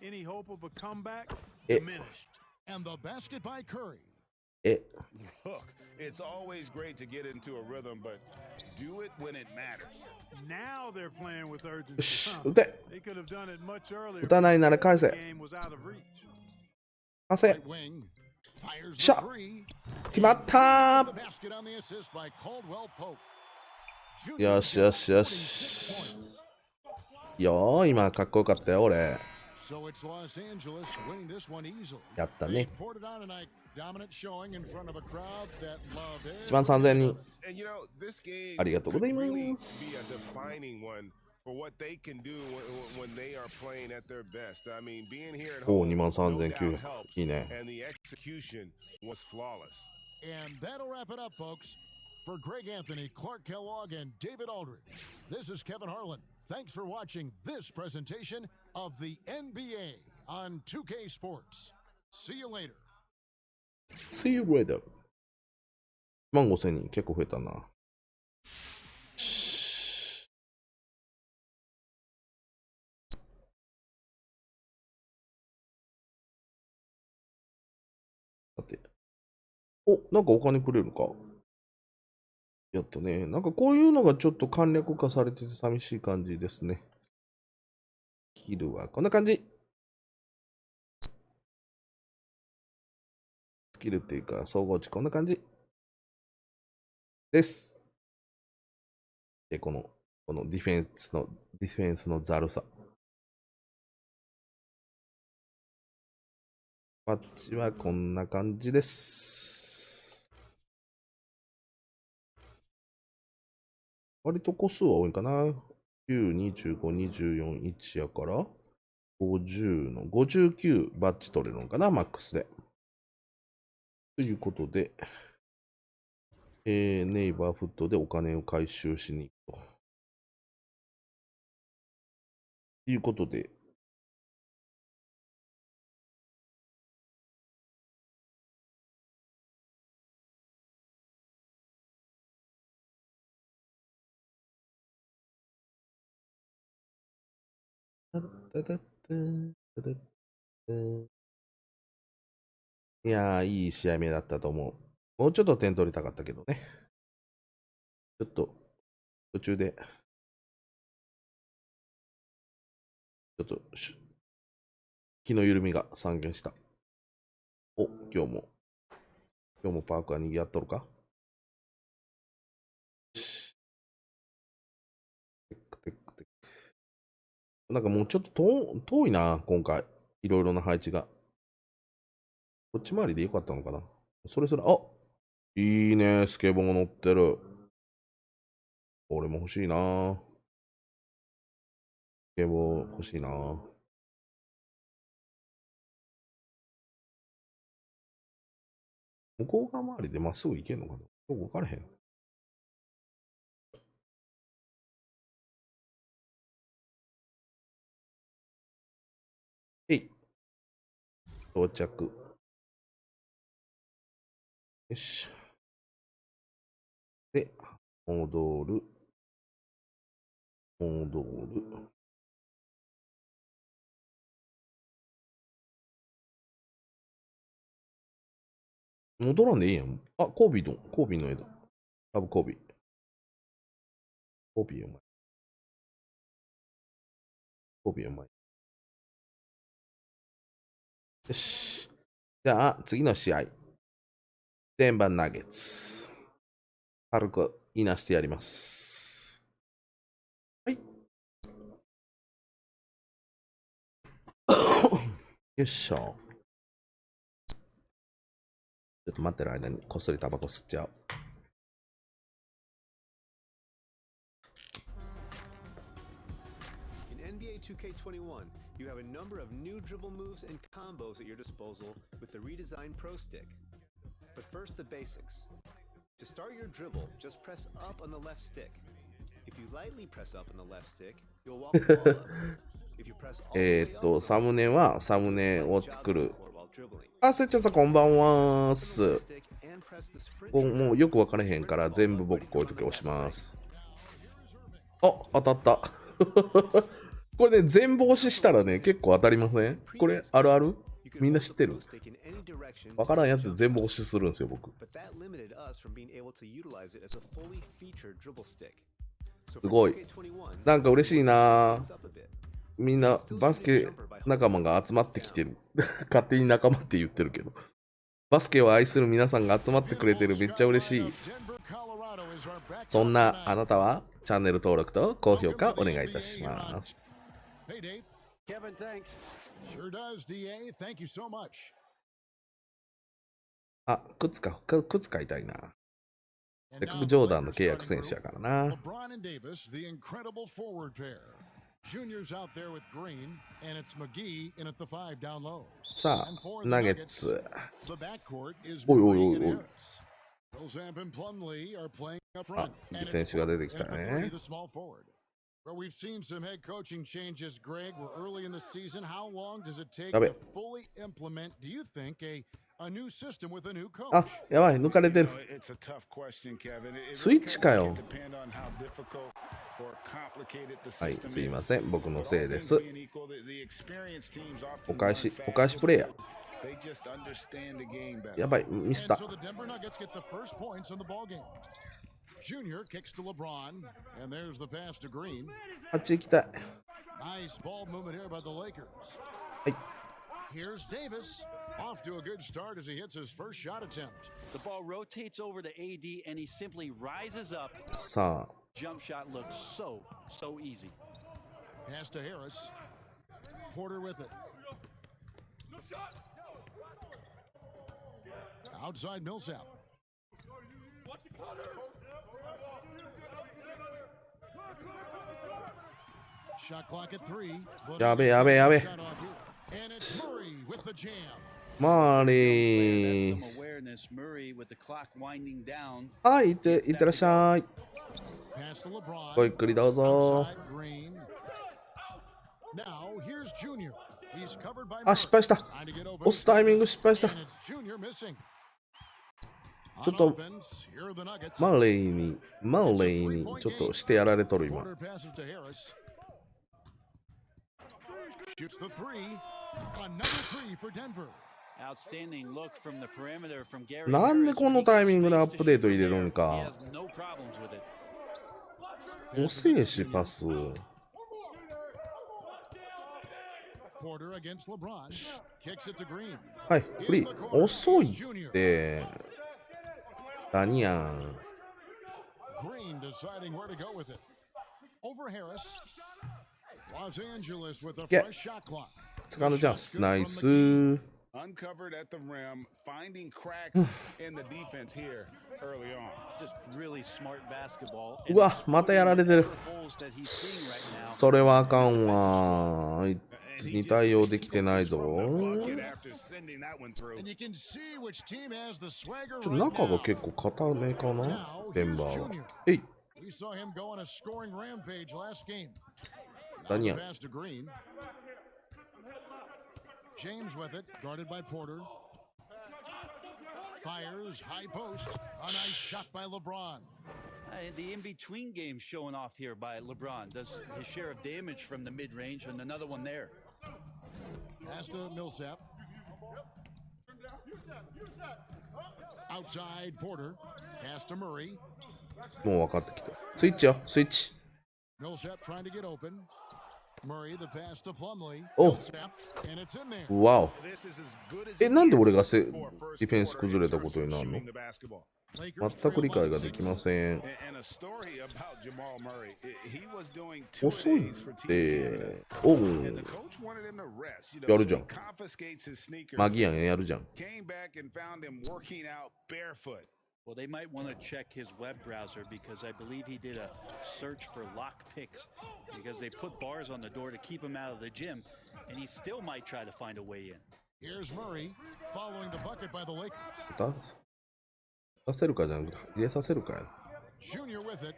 Any hope of a comeback? Diminished. And the basket by Curry. Look, it's always great to get into a rhythm, but do it when it matters. Now they're playing with urgency. 打て。 They could have done it much earlier. 打たないなら返せ。返せ。しゃ。決まったー。よしよしよし。よー、今かっこよかったよ、俺。やったね。1万3000人。ありがとうございます。おお、2万3009。いいね。For Greg Anthony, Clark Kellogg, and David Aldridge, this is Kevin Harlan. Thanks for watching this presentation of the NBA on 2K Sports. See you later. See you later. 15000人、結構増えたな。さて。お、なんかお金くれるのか。やったね。なんかこういうのがちょっと簡略化されてて寂しい感じですね。キルはこんな感じ。キルっていうか、総合値こんな感じです。で、このディフェンスのざるさ。パッチはこんな感じです。割と個数は多いかな。9、25、24、1やから、50の、59バッチ取れるのかな、マックスで。ということで、ネイバーフットでお金を回収しに行くと。いうことで、いやー、いい試合目だったと思う。もうちょっと点取りたかったけどね。ちょっと、途中で、ちょっと、気の緩みが散見した。お、今日もパークは賑わっとるか？なんかもうちょっと遠いな、今回。いろいろな配置が。こっち回りでよかったのかな。それ、あ、いいね、スケボー乗ってる。俺も欲しいな。スケボー欲しいな。向こう側周りでまっすぐ行けんのかな？よく分からへん。到着。よし。で、戻る。戻らんでいいやん。あ、コービーの絵だ。多分コービー。コービーお前。コービーお前。よし。じゃあ、次の試合。デンバーナゲッツ。軽くいなしてやります。はい。よっしょ。ちょっと待ってる間にこっそりタバコ吸っちゃう。NBA 2K21, you have a number of new dribble moves and combos at your disposal with the redesigned Pro Stick. But first, the basics. To start your dribble, just press up on the left stick. If you lightly press up on the left stick, you'll walk the ball up. If you press all the way up, サムネはサムネを作る。あ、せっちゃんさんこんばんはーす。もうよく分からへんから全部僕こういう時押します。あ、当たった。これね、全部押ししたらね、結構当たりません？これ、あるある？みんな知ってる？わからんやつ全部押しするんですよ、僕。すごい。なんか嬉しいな。みんなバスケ仲間が集まってきてる。勝手に仲間って言ってるけど。バスケを愛する皆さんが集まってくれてる。めっちゃ嬉しい。そんなあなたはチャンネル登録と高評価お願いいたします。Hey, Dave. Kevin, thanks. Sure does, DA. Thank you so much. あ、靴買いたいな。せっかくジョーダンの契約選手やからな。LeBron and Davis, the incredible forward pair. Junior's out there with Green, and it's McGee in at the 5 down low. さあ、ナゲッツ。 The backcourt is おい Murray おいおい and おい。 Harris. Rosamp and Plumlee are playing up あ、 front, いい and 選 it's 手が出て Porter きた at the 3, ね。 the small forward. Well, we've seen some head coaching changes, Greg. We're early in the season. How long does it take to fully implement, do you think, a new system with a new coach? あ、やばい、抜かれてる。 It's a tough question, Kevin. スイッチかよ。 Depend on how difficult or complicated the はい、 system すいま is. せん。僕のせいで All す。 things being equal, the experienced teams often お返し run お返し fast プレイヤー。 They just understand the game better. やばい、ミスった。 And so the Denver Nuggets get the first points in the ballgame. Junior kicks to LeBron, and there's the pass to Green. あっち行きたい。 Nice ball movement here by the Lakers. はい。 Here's Davis. Off to a good start as he hits his first shot attempt. The ball rotates over to AD and he simply rises up. さあ、 Jump shot looks so easy. Pass to Harris. Porter with it. Outside Millsap. Shot clock at 3. やべえやべえやべえ。 Shot off here. And it's Murray with the jam. マー Some リー。 awareness. Murray with the clock winding down. はい、いってらっしゃい。 Pass to LeBron. ごゆっくりどうぞ。 Outside Green. Now here's Junior. He's covered by あ、失敗した。 Trying to get open. 押すタイミング失敗した。 And it's Junior missing. ちょっと On offense, here are the Nuggets. マーレーにちょっとしてやられとる今。 Porter passes to Harris. Shoots the three. Another three for Denver. Outstanding look from the perimeter from Gary. なんでこのタイミングでアップデート入れるん He か。 has no problems with it. 遅えし、パス。 Porter against LeBron. Kicks it to Green. はい、フリー。遅いって。何やん。 Green deciding where to go with it. Over Harris. Los Angeles with a Get. fresh shot clock. セカンドチャンス。ナイス。 Uncovered at the rim, finding cracks in the defense here early on. Just really smart basketball. うわ、またやられてる。 Holes that he's seeing right now. それはあかんわ。あいつに対応できてないぞ。 Bucket after sending that one through. And you can see which team has the swagger ちょ right 中が now. 結構硬めかな、デンバーは。えい、 We saw him go on a scoring rampage last game. Now 何 the や。 pass to Green. James with it, guarded by Porter. Fires, high post. A nice shot by LeBron. The in-between game showing off here by LeBron. Does his share of damage from the mid-range and another one there. Pass to Millsap. Outside Porter. Pass to Murray. もう分かってきた。スイッチよ、スイッチ。 Millsap trying to get open. Murray the pass to Plumlee. Oh. Millsap, and it's in there. わお。 This is as good as え、なんで俺が it デ gets for first ィフェンス quarter 崩れ in た terms ことに of なるの shooting the basketball. Lakers 全く trail 理解 by ができま 6. せん。 And a story about Jamal Murray. He was doing two 遅い days for っ Team て。 Canada. おう。 And the coach wanted him to rest. You know, やる so じゃ he ん。 confiscates his sneakers. マギアンやるじゃん。 Came back and found him working out barefoot. Well, they might want to check his web browser because I believe he did a search for lock picks because they put bars on the door to keep him out of the gym, and he still might try to find a way in. Here's Murray following the bucket by the Lakers. 出せるかじゃなくて入れさせるかや。 Junior with it.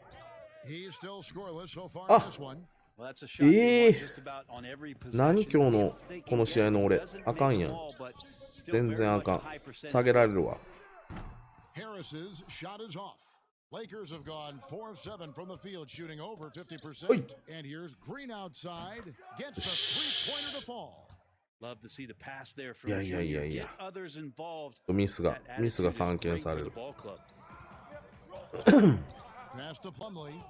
He's still scoreless so far Ah. in this one. Well, that's a shot they want just about on every possession. 何今日の If they can この試合の俺 get it, あかん doesn't や make ん the ball, but still 全 very 然あ much か a ん high percentage. 下げられるわ。 Harris's shot is off. Lakers have gone 4 of 7 from the field, shooting over 50%. Oi. And here's Green outside. Gets the three-pointer to fall. Love to see the pass there from いやいやいや Junior. いや Get others involved. ミスが That ミスが attitude is 散見 great され for る the。ball club. Pass to Plumlee.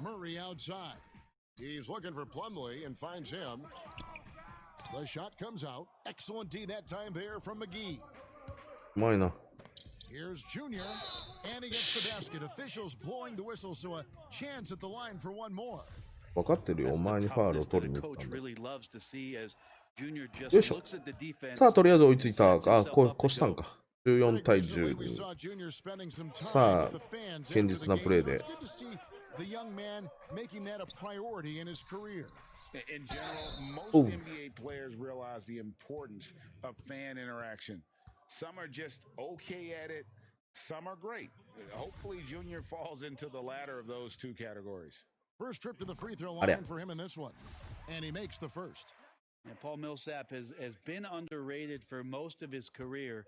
Murray outside. He's looking for Plumlee and finds him. The shot comes out. Excellent D that time there from McGee. うまいな。 Here's Junior, and he gets the basket. Officials blowing the whistle, so a chance at the line for one more. 分かってるよ。お That's 前 the にファールを toughness 取 that り a に行った coach んだ。 really loves to see as Junior just よいしょ。 looks at the defense. さあ、とりあえず追いついた。あ、 sets himself こ up to 越したん go. か。14対 Recently, we 12。 saw Junior spending some time さ with the あ、 fans 堅 after 実 the な game. プレーで It's good to see the young man making that a priority in his career. In general, most Ooh. NBA players realize the importance of fan interaction. Some are just okay at it, some are great. Hopefully, Junior falls into the latter of those two categories. First trip to the free throw Allez. line for him in this one. And he makes the first. And Paul Millsap has been underrated for most of his career.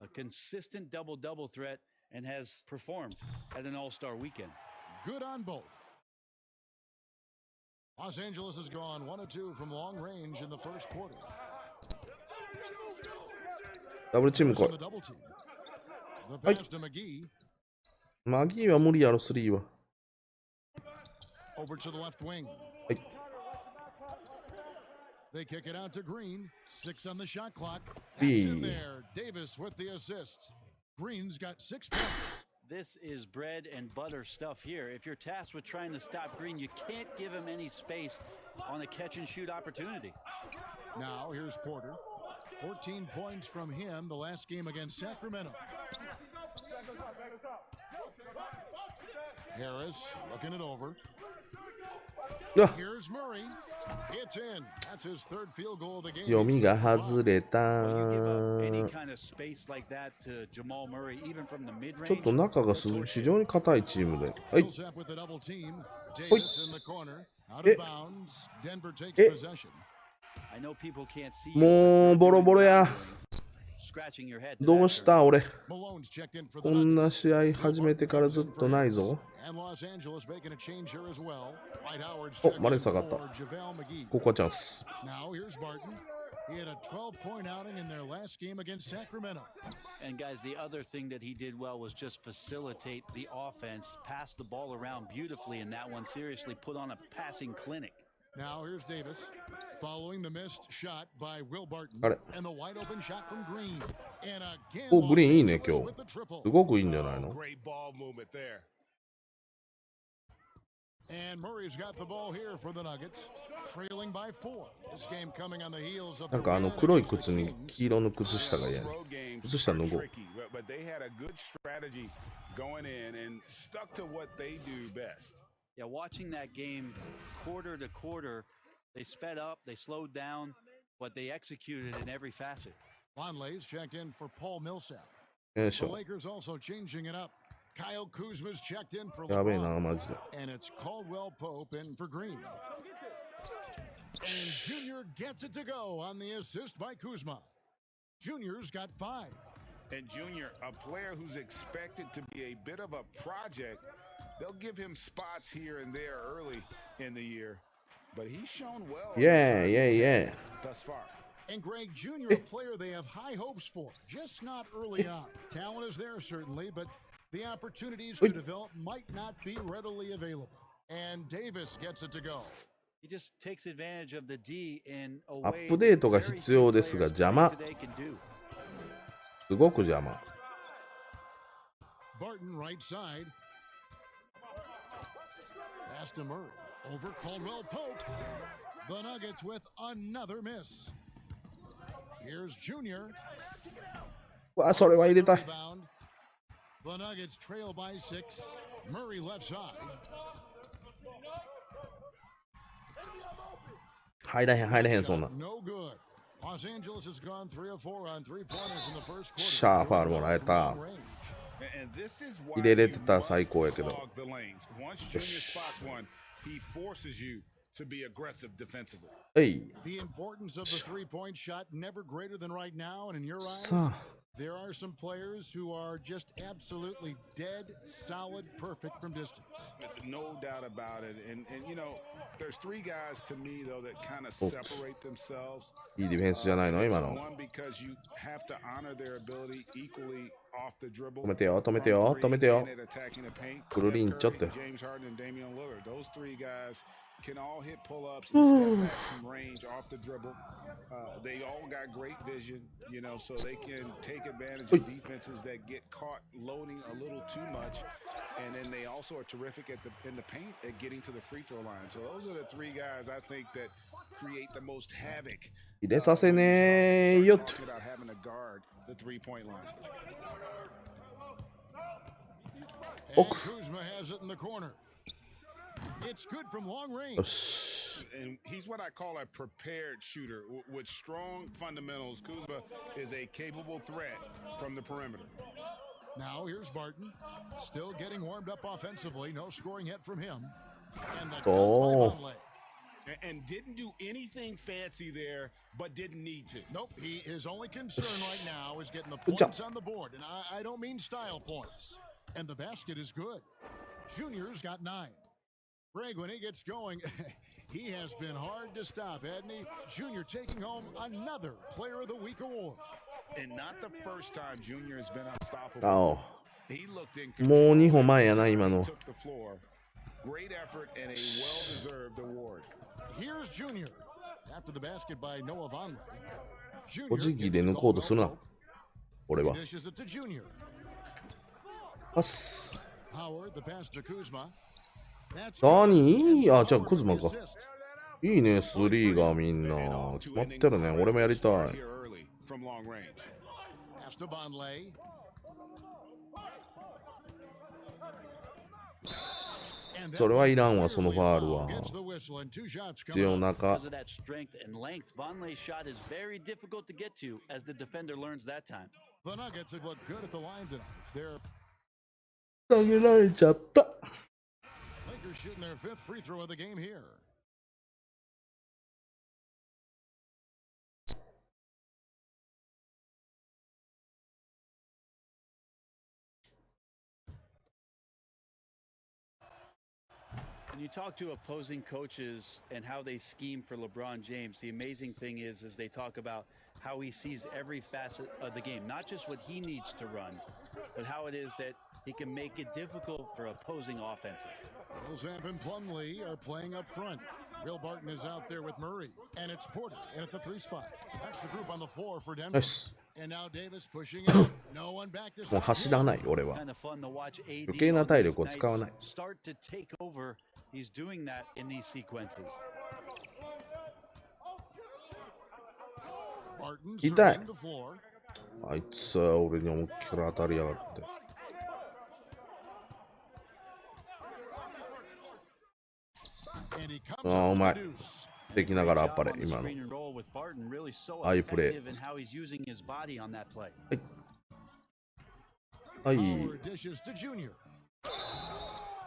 A consistent double-double threat and has performed at an all-star weekend. Good on both. Los Angeles has gone 1 of 2 from long range in the first quarter. ダブルチーム来 On い the。double team. The Hey. pass to McGee. マギーは無理やろ、3は。 Over to the left wing. はい。They kick it out to Green. 6 on the shot clock. That's B. in there. Davis with the assist. Green's got 6 points. This is bread and butter stuff here. If you're tasked with trying to stop Green, you can't give him any space on a catch and shoot opportunity. Now here's Porter. 14 points from him the last game against Sacramento. Harris looking it over. Here's Murray. It's in. That's his third field goal of the game. 読みが外れた。 Any kind of space like that to Jamal Murray, even from the mid-range. ちょっと中が非常に硬いチームで。はい。 Fills up with the double team. Davis in the corner. Out of bounds. Denver takes possession. I know people can't see. もうボロボロや。 Scratching your head. どうした俺。 Malone's checked in for こ the んな Nuggets. 試合始めてからずっとないぞ。 And Los Angeles making a change here as well. White Howard's お、 checked マレ in ー下がった。 for JaVale McGee. ここはチャンス。 Now here's Barton. He had a 12-point outing in their last game against Sacramento. And guys, the other thing that he did well was just facilitate the offense, pass the ball around beautifully in that one. Seriously, put on a passing clinic. Now here's Davis, following the missed shot by Will Barton, あれ。 and the wide open shot from Green. And again, お、グリーンいいね、今 Los Angeles 日 with the triple. すごくいいんじゃないの Great ball movement there. And Murray's got the ball here for the Nuggets, trailing by 4. This game coming on the heels of な the んか win 黒い against the 靴に Kings. 黄色の靴下が嫌ね。 Road games 靴下脱ごう。 tricky, but they had a good strategy going in and stuck to what they do best. Yeah, watching that game quarter to quarter, they sped up, they slowed down, but they executed in every facet. Vonleh's checked in for Paul Millsap. よいし The ょ。 Lakers also changing it up. Kyle Kuzma's checked in for やべえ LeBron. な、マジで。 And it's Caldwell Pope in for Green. And Junior gets it to go on the assist by Kuzma. Junior's got 5. And Junior, a player who's expected to be a bit of a project, they'll give him spots here and there early in the year, but he's shown well Yeah, yeah, yeah. thus far. And Greg Jr., a player they have high hopes for, just not early on. Talent is there, certainly, but the opportunities to develop might not be readily available. And Davis gets it to go. He just takes advantage of the D in a ア way ップデートが very 必要 few ですが players 邪魔。 today can do. すごく邪魔。 Barton right side. Pass to Murray. Over Caldwell Pope. The Nuggets with another miss. Here's Junior. わあ、それは入れたい。 Rebound. The Nuggets trail by 6. Murray left side. 入らへん、入らへん、そんな。 No good. Los Angeles has gone 3 of 4 on 3-pointers in the first quarter. シャーファールもらえた。 And this is why 入れれて you たら must 最高やけど。 clog the lanes. Once Junior spots one, he forces you to be aggressive defensively. はい。 The importance of the three-point shot never greater than right now, and in your eyes, さあ。 there are some players who are just absolutely dead, solid, perfect from distance. No doubt about it. And you know, there's 3 guys to me though that kind of separate themselves. いいディフェンスじゃないの今の。 One, because you have to honor their ability equally off the dribble. 止めてよ、止めてよ、止めてよ。 And at attacking the paint. クルリンちょっと。 James Harden and Damian Lillard. Those 3 guys can all hit pull-ups and step back from range off the dribble. They all got great vision, you know, so they can take advantage of defenses that get caught loading a little too much. And then they also are terrific in the paint at getting to the free throw line. So those are the 3 guys I think that create the most havoc. 入れさせねーよっと。 Without having to guard the 3-point line. And Kuzma has it in the corner. It's good from long range. よし。 And he's what I call a prepared shooter with strong fundamentals. Kuzma is a capable threat from the perimeter. Now here's Barton, still getting warmed up offensively. No scoring yet from him. And the Oh. dunk by Vonleh. And didn't do anything fancy there, but didn't need to. Nope, his only concern right now is getting the Good job. points on the board. And I don't mean style points. And the basket is good. Junior's got 9. Greg, when he gets going, he has been hard to stop, hasn't he? Junior taking home another Player of the Week award. And not the first time Junior has been unstoppable. あお。 He looked in もう2歩前やな、今の。 took the floor. Great effort and a well-deserved award. Here's Junior. after the basket by Noah Vonleh. お Junior 辞儀 gets で it 抜 to こうとするな Lobo. 俺 He は dishes it to Junior. パス Howard, the pass to Kuzma. That's 何あ、じゃあ Howard クズマ with か the assist. いいねスリーがみんな決まってるね俺もやりたい Here early from long range. Pass to Vonleh. And それはいらんわそのファール that は gets the whistle and 2 shots 必 come 要 up. 中 Because of that strength and length, Vonleh's shot is very difficult to get to as the defender learns that time. The Nuggets have looked good at the line tonight. They're 投げられちゃった Lakers shooting their 5th free throw of the game here. When you talk to opposing coaches and how they scheme for LeBron James, the amazing thing is they talk about how he sees every facet of the game, not just what he needs to run, but how it is that he can make it difficult for opposing offenses. Millsap and Plumlee are playing up front. Will Barton is out there with Murray, and it's Porter in at the 3 spot. That's the group on the floor for よ Denver. し And now Davis pushing it. No one back to もう stop 走ら him. ない俺は Kind of fun to watch AD 余計な on 体 these 力を使わない nights start to take over. He's doing that in these sequences. Barton 痛い surveying the floor. あいつは俺に思いっきり当たりやがって And he comes ああ up うま with い the deuce. できながらあっぱれ Job on the 今の screen and roll with Barton, really so ああいうプレ effective ー in how he's using his body on that play. はい Howard dishes to Junior.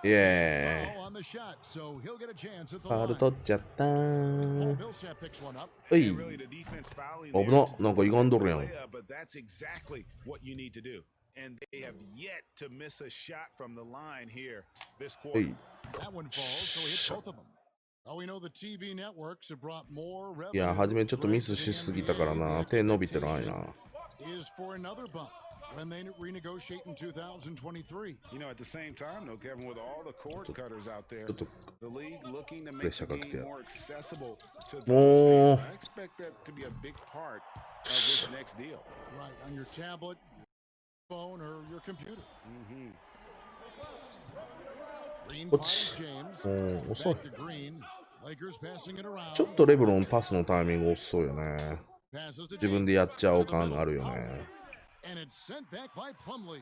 イエ Ball on the shot, so he'll get a chance at ー the イファール line. 取っちゃったー Paul Millsap picks one up. はい And really the defense fouling 危 there な to なんか歪んどるやん layup, but that's exactly what you need to do. And they have yet to miss a shot from the line here this は quarter. い That one falls, so he hits both of them. Now we know the TV networks have brought more いや revenue 初めちょっとミス to し the すぎたから NBA. な The 手伸びてないな expectation is for another bump when they renegotiate in 2023. You know, at the same time, though, Kevin, with all the cord cutters out there, ちょっと the league looking to プレッ make シャ the ーかけて game more accessible to も those fans. I expect that to be a big part of this next deal. Right, on your tablet, phone, or your computer. Green う finds 落ち James. もう遅い Back to Green. Lakers passing it around. ちょっとレブロンパスのタイミング遅いよね Passes to 自分 James. でやっちゃおう To the 感 middle. あるよ Out. ね And it's sent back by Plumlee.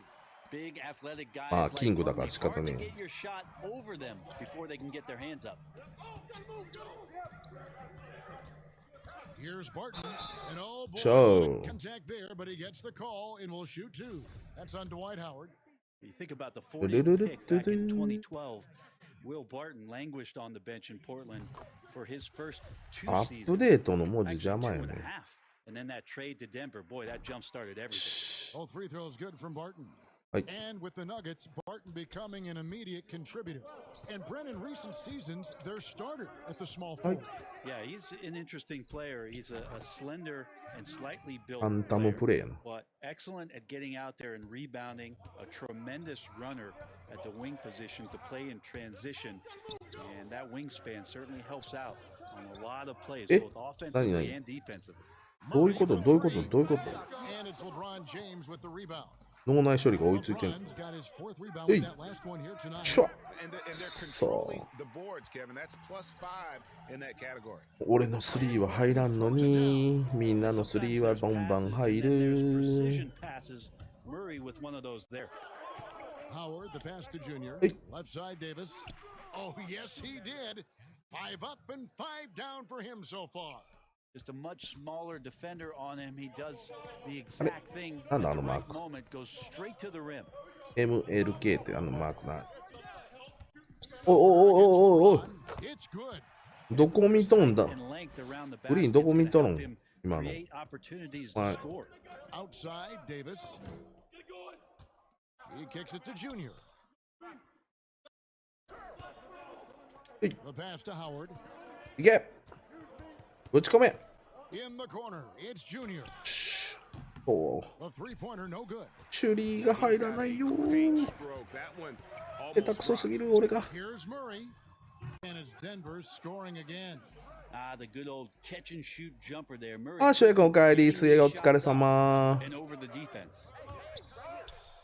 Big athletic guys まあ like キングだから Plumlee, 仕方 hard ね to え get your shot over them before they can get their hands up. Here's Barton. And oh boy, Show. good contact there, but he gets the call and will shoot 2. That's on Dwight Howard. You think about the 40th pick back in 2012. Will Barton languished on the bench in Portland for his first 2アッ seasons. プデートの文字 Actually, 邪魔 2 よ and a ね half. And then that trade to Denver, boy, that jump started everything. Both free throws good from Barton. はい And with the Nuggets, Barton becoming an immediate contributor. And Brent in recent seasons, their starter at the small forward. Yeah, he's an interesting player. He's a slender and slightly built ファンタム player, プレーやな but excellent at getting out there and rebounding. A tremendous runner at the wing position to play in transition, and that wingspan certainly helps out on a lot of plays, え both offensively 何 and defensively. どういうことどういうことどういうこと And it's LeBron James with the rebound. 脳内処理が追いついてん LeBron's got his 4th rebound Hey. with that last one here tonight. しょ And they're So- controlling the boards, Kevin. That's +5 in that category. 俺のスリーは入らんのにみんなのスリーはバンバン入 And then there's る precision passes. Murray with one of those there. Howard, the pass to Junior. Hey. Left side, Davis. Oh, yes, he did. 5 up and 5 down for him so far. Just a much smaller defender on him. He does the exact thing at なん the だあのマー right ク moment. Goes straight to the rim. MLK ってあのマークなおおおおおお It's good. どこ見とんだ And length around the グリーン basket どこ見 to とる help ん him 今の create opportunities to はい score. Outside, Davis. He kicks it to Junior. はい The pass to Howard. いけ打ち込め In the corner, it's Junior. おう The three-pointer, no good. シュリーが入らないよ Paint stroke. That one 下手くそすぎる俺が Here's Murray. And it's Denver scoring again. Ah, the good old catch and shoot jumper there. Murray あ、シュエ君お帰り。水泳お疲れ様。 and over the defense.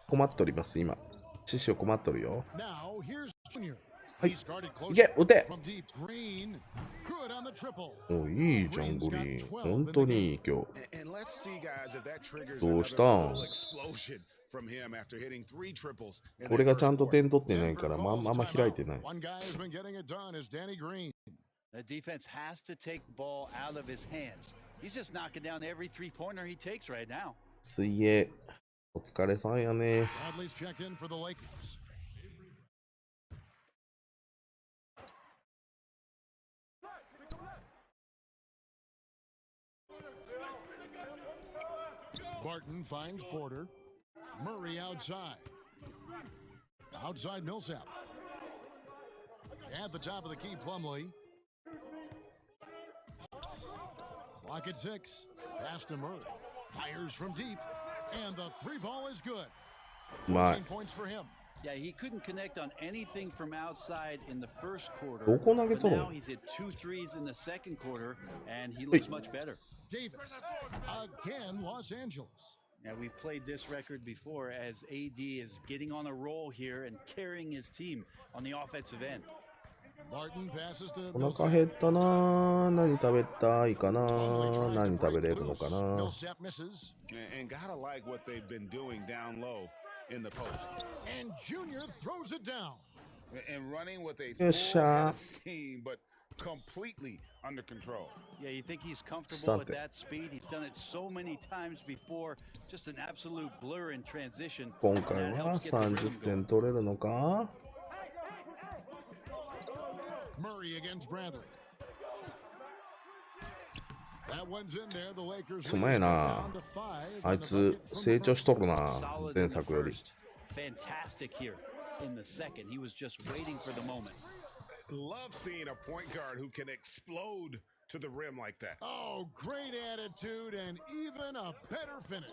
困っております、今。獅子を困っとるよ。 Now here's Junior. はい He started い close け、打て。 from deep. Green. Good on the triple. お、いいじゃん、グリーン。本当にいい、今日。 And let's see, guys, if that triggers どうした another ん little explosion from him after hitting 3 triples. in これ that がちゃ first んと quarter. 点取ってないか Denver ら、あ calls んま開い timeout. てない。 One guy has been getting it done is Danny Green. The defense has to take the ball out of his hands. He's just knocking down every three-pointer he takes right now. 水泳、お疲れさんやね。 Bradley's checked in for the Lakers. Barton finds Porter. Murray outside. Outside Millsap. At the top of the key, Plumlee. Clock at 6. Pass to Murray. Fires from deep. And the 3-ball is good. うまい 14。points for him. Yeah, he couldn't connect on anything from outside in the first quarter. どこ投げ But とる now の he's hit 2 threes in the second quarter, and he looks much better. Davis. Again, Los Angeles. Now, we've played this record before as AD is getting on a roll here and carrying his team on the offensive end. Barton passes to お Millsap. 腹減ったなー。何食べたいかな Plumlee ー。 trying 何 to 食べ break れるの loose. かな Millsap misses. And gotta like what they've been doing down low in the post. And Junior throws it down. And running with a Yes, full head sir. of steam, but completely under control. Yeah, you think he's comfortable Stop at it. that speed? He's done it so many times before. Just an absolute blur in transition. 今回 That は helps get the 30 rhythm 点 going. 取れるのか Murray against Bradley. That one's in there. The Lakers すまえな down to 5. あいつ成長しとるな Solid in 前 the 作より first. Fantastic here in the second. He was just waiting for the moment. Love seeing a point guard who can explode to the rim like that. Oh, great attitude and even a better finish.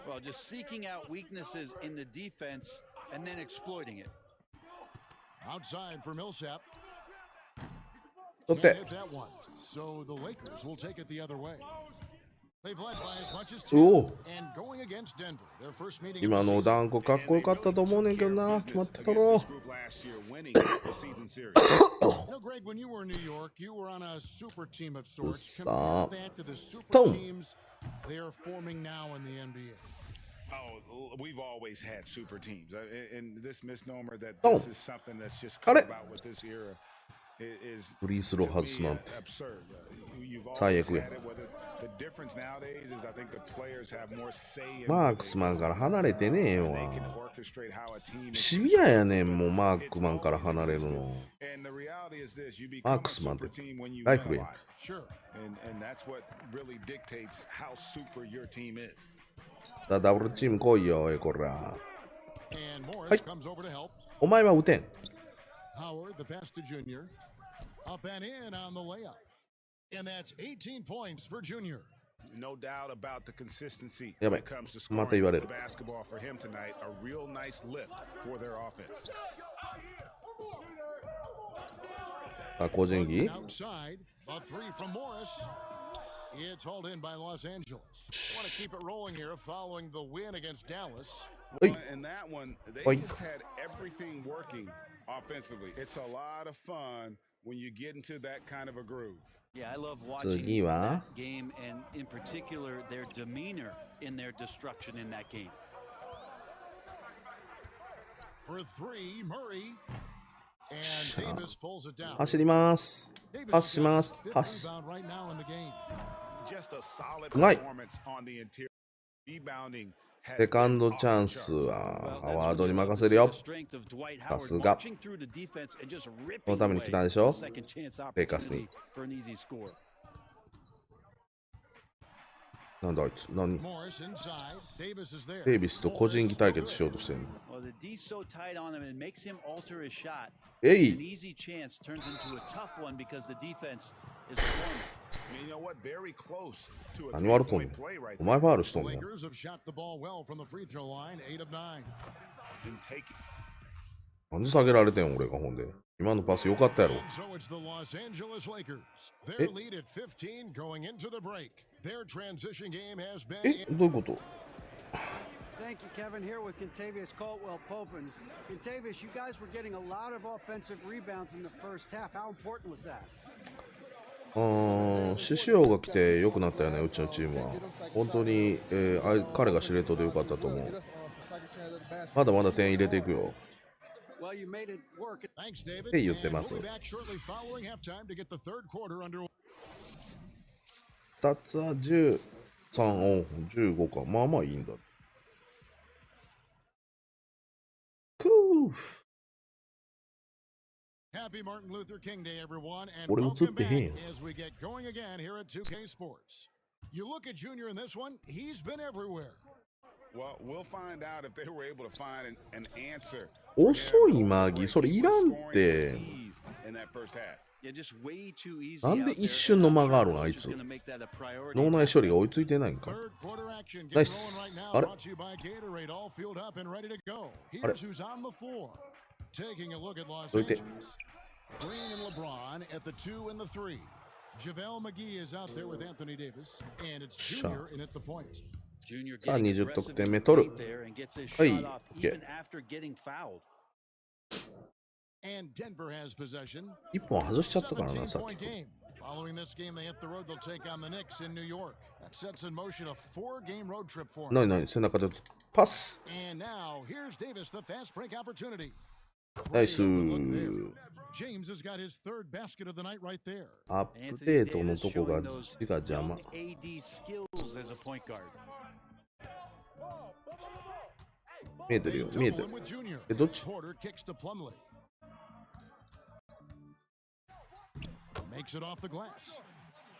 Well, just seeking out weaknesses in the defense and then exploiting it. Outside for Millsap. 取っ Can't て hit that one. So the Lakers will take it the other way. They've led by as much as お two. お And going against Denver, their first meeting of 今 the の season. ダンコかっこよかったと思うねんけどな決まってたろ Against this group last year, winning the season series. You know, Greg, when you were in New York, you were on a super team of sorts. Stop. Compare that to the super Boom. teams they are forming now in the NBA. Oh, we've always had super teams. And this misnomer that Oh. this is something that's just Got come it. about with this era is フリースロー to 外 me, すなんて absurd. You've 最 always 悪や had it. Whether the difference nowadays is I think the players have more say in マー what ク they スマンから離れてねえ do. わ They can orchestrate how a team is シビアやねんもうマークマンから離れるの And the reality is this, you become マー a クスマンって super team when you ライ win フ a ルや lot. Sure. And that's what really dictates how super your team is. ダブルチーム来いよこら And Morris Hey. comes over to help. お前は打てん Howard, the pass to Junior. Up and in on the layup. And that's 18 points for Junior. No doubt about the consistency や when ばい it comes to ま scoring た言われ the る basketball for him tonight. A real nice lift for their offense. あ個人技 Outside, a three from Morris. It's hauled in by Los Angeles. Want to keep it rolling here following the win against Dallas. Hey. Well, and that one, they Hey. just had everything working offensively. It's a lot of fun when you get into that kind of a groove. Yeah, I love watching 次は that game and in particular their demeanor in their destruction in that game. For three, Murray. And Davis pulls it down. 走りますパスします Fifth パス rebound right now in the game. Just a solid Right. performance on the interior. Rebounding has セカン been ド off チャン the ス charts. は Well, ア that's ワー really ドに love 任 to せる see よ the strength of Dwight さ Howard すが marching through the defense and just ripping このために来たんでしょ away a second chance レイカーズに opportunity for an easy score. なんだあいつ何 Morris inside. Davis is there. デイビスと個人技対決しようとしてるの Well, the D's so tight on him, it makes him alter his shot. え An い easy chance turns into a tough one because the defense is performing. And you know what? Very close to a 何笑っとん three-point の play right お there. 前ファールしと The んの Lakers have shot the ball well from the free throw line, 8 of 9. And take it. And taking it 2なんで下げられてん俺がほんで。今のパス良かったやろ。 So it's the Los Angeles Lakers. Eh? Their lead at 15 going into the break. Their transition game has been え、どういうこと？ Thank you, Kevin. Here with Contavious Caldwell-Pope. Contavious, you guys were getting a lot of offensive rebounds in the first half. How important was that? 獅子王が来て良くなったよね、うちのチームは。本当に、彼が司令塔で良かったと思う。まだまだ点入れていくよ。 Well, you made it work. Thanks, David. って言ってます。 And we'll be back shortly following halftime to get the third quarter underway. スタッツは13、15か。まあまあいいんだ。くぅ。 Happy Martin Luther King Day, everyone, and 俺映っ welcome てへん back as we get going again here at 2K Sports. You look at Junior in this one, he's been everywhere. Well, we'll find out if they were able to find an answer. 遅いマギ、それいらんって。 In that first half. Yeah, just way too easy なんで out there. 一瞬の間があるのあい Coach つ。 is gonna make that a priority. 脳内処理が追いついてないんか。 Third quarter action Nice. gets rolling right now. Are- Brought to you by Gatorade, all fueled up and ready to go. Are- Here's who's on the floor. Taking a look at Los Wait there. Angeles. Green and LeBron at the 2 and the 3. JaVale McGee is out there with Anthony Davis, and it's Junior in at the point. Junior さあ getting 20 aggressive 得点 in 目 the 取る。 paint there and gets his はい shot off OK even after getting fouled. And Denver has possession. 1本外しちゃったからな、さっ 17-point き。 game. Following this game, they hit the road. They'll take on the Knicks in New York. That sets in motion a 4-game road trip for な them. になに背中でパス。 And now here's Davis, the fast break opportunity. ナイス Great open look there. James has got his third basket of the night right there. アップデートのとこが字が邪魔。 AD skills as a point guard. 見えてるよ、見えてる。 With Junior. え、どっち？ Porter kicks to Plumlee. Makes it off the glass.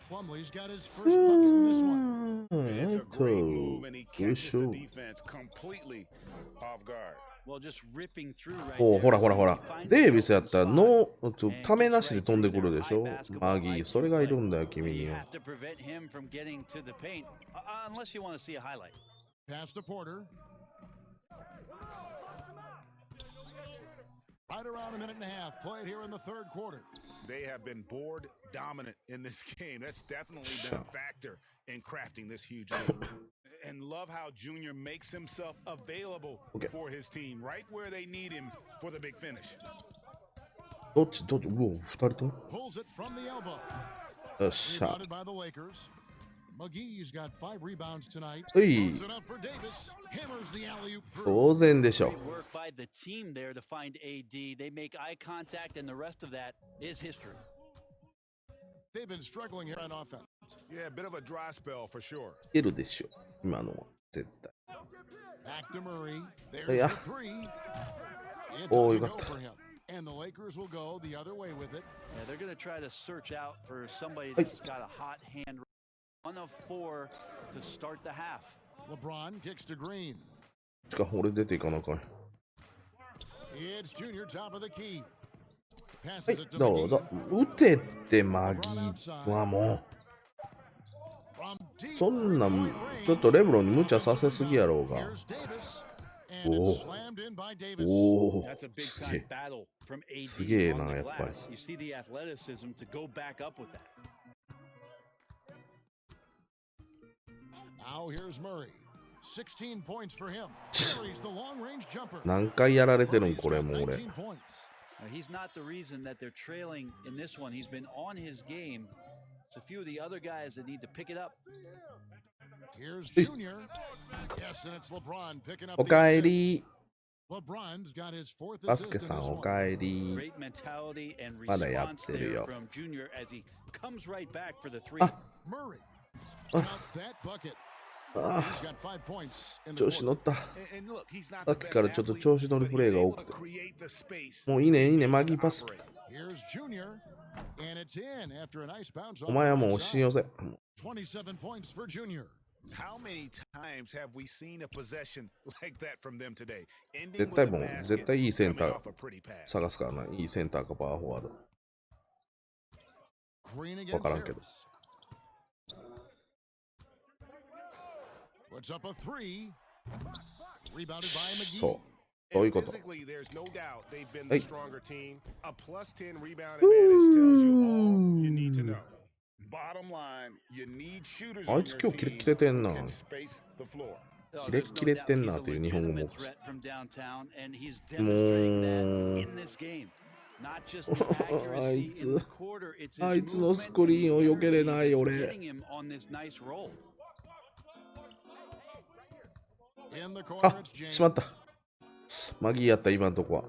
Plumlee's got his first bucket in this one. It's a great move, and he よい catches し the ょ。 defense completely off guard. Well, just ripping through right お there. ほらほらほら He finds デイ the ビスやったら open ノ spot ーためなしで飛んでくるでしょ and gets right マギ basketball ーそれがいるんだよ IQ 君 play. に You は have to prevent him from getting to the paint unless you want to see a highlight. Pass to Porter. Right around a minute and a half played here in the third quarter. They have been board dominant in this game. That's definitely been a factor in crafting this huge lead. And love how Junior makes himself available Okay. for his team, right where they need him for the big finish. どっちうお二人とも Pulls it from the elbow. よっしゃ Rebounded by the Lakers. McGee's got 5 rebounds tonight. はい Puts it up for Davis. Hammers the alley-oop through. 当然でしょ Great work by the team there to find AD. They make eye contact, and the rest of that is history. They've been struggling here on offense. Yeah, a bit of a dry spell for sure. いけるでしょ今のは絶対 Back to Murray. There's Yeah. the 3. It Oh, doesn't you go got for him. And the Lakers will go the other way with it. Yeah, they're going to try to search out for somebody Hey. that's got a hot hand. 1 of 4 to start the half. LeBron kicks to Green. しかも俺出ていかなあかん It's Junior top of the key. は Passes い it to どうぞ McGee. 打てってマギーはも From う deep そんなん three-point ちょっとレブロンに無茶させすぎやろうが Here's Davis. And Oh. it's slammed in by Davis. おお That's a big すげ time え battle from AD すげえ on な the やっぱり glass. You see the athleticism to go back up with that. Now here's Murray. 16 points for him. Murray's the long-range jumper. 何回やられてるんこれ Murray's もう got 俺 19 points. Now, he's not the reason that they're trailing in this one. He's been on his game. It's a few of the other guys that need to pick it up. Here's Junior. Yes, and it's LeBron picking up お the かえ assist. り LeBron's got his fourth バス assist ケ in さ this んお one. かえり Great mentality and まだやっ response てる there よ from Junior as he comes right back for the three. Murray. Got that bucket. あ He's got 5 points in the 調子乗 quarter. った And look, he's not さ the っき best からちょっと athlete, 調子乗る but プレ he's ーが多 able く to て create the space. もういいねいいねマギーパス Here's Junior. And it's in after a nice bounce お off 前は the もう right 信用 side. せ27 points for Junior. How many times have we seen a possession like that from them today? Ending 絶 with 対 a もう basket, 絶対いいセン coming ター off a pretty pass. 探すからないいセンターかパワーフォワード Green わ against からんけど Harris. Puts up a 3. Rebounded by McGee. そうどういうこと？ Physically, there's no doubt they've been は the い。stronger team. A +10 rebound advantage tells you all you need to know. Bottom line, you need shooters あ on いつ your 今日キレ team キレてん who な。 can space the floor. キレキレてんなっていう日本語も。もうあいつのスクリーンを避けれない俺。あ、しまった。マギーやった今のとこは。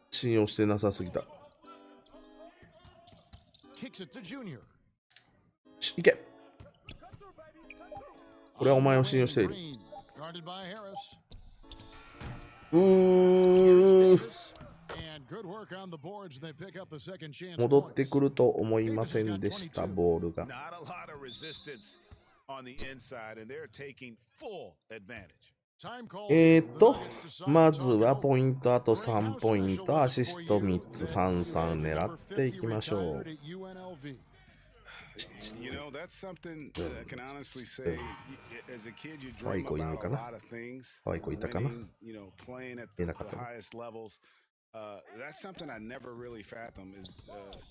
信用してなさすぎた。いけ。俺はお前を信用している。戻ってくると思いませんでした、ボールが。まずはポイントあと3ポイント、アシスト3つ、3-3狙っていきましょう。可愛い子いるのかな？可愛い子いたかな？いなかったな。That's something I never really fathomed is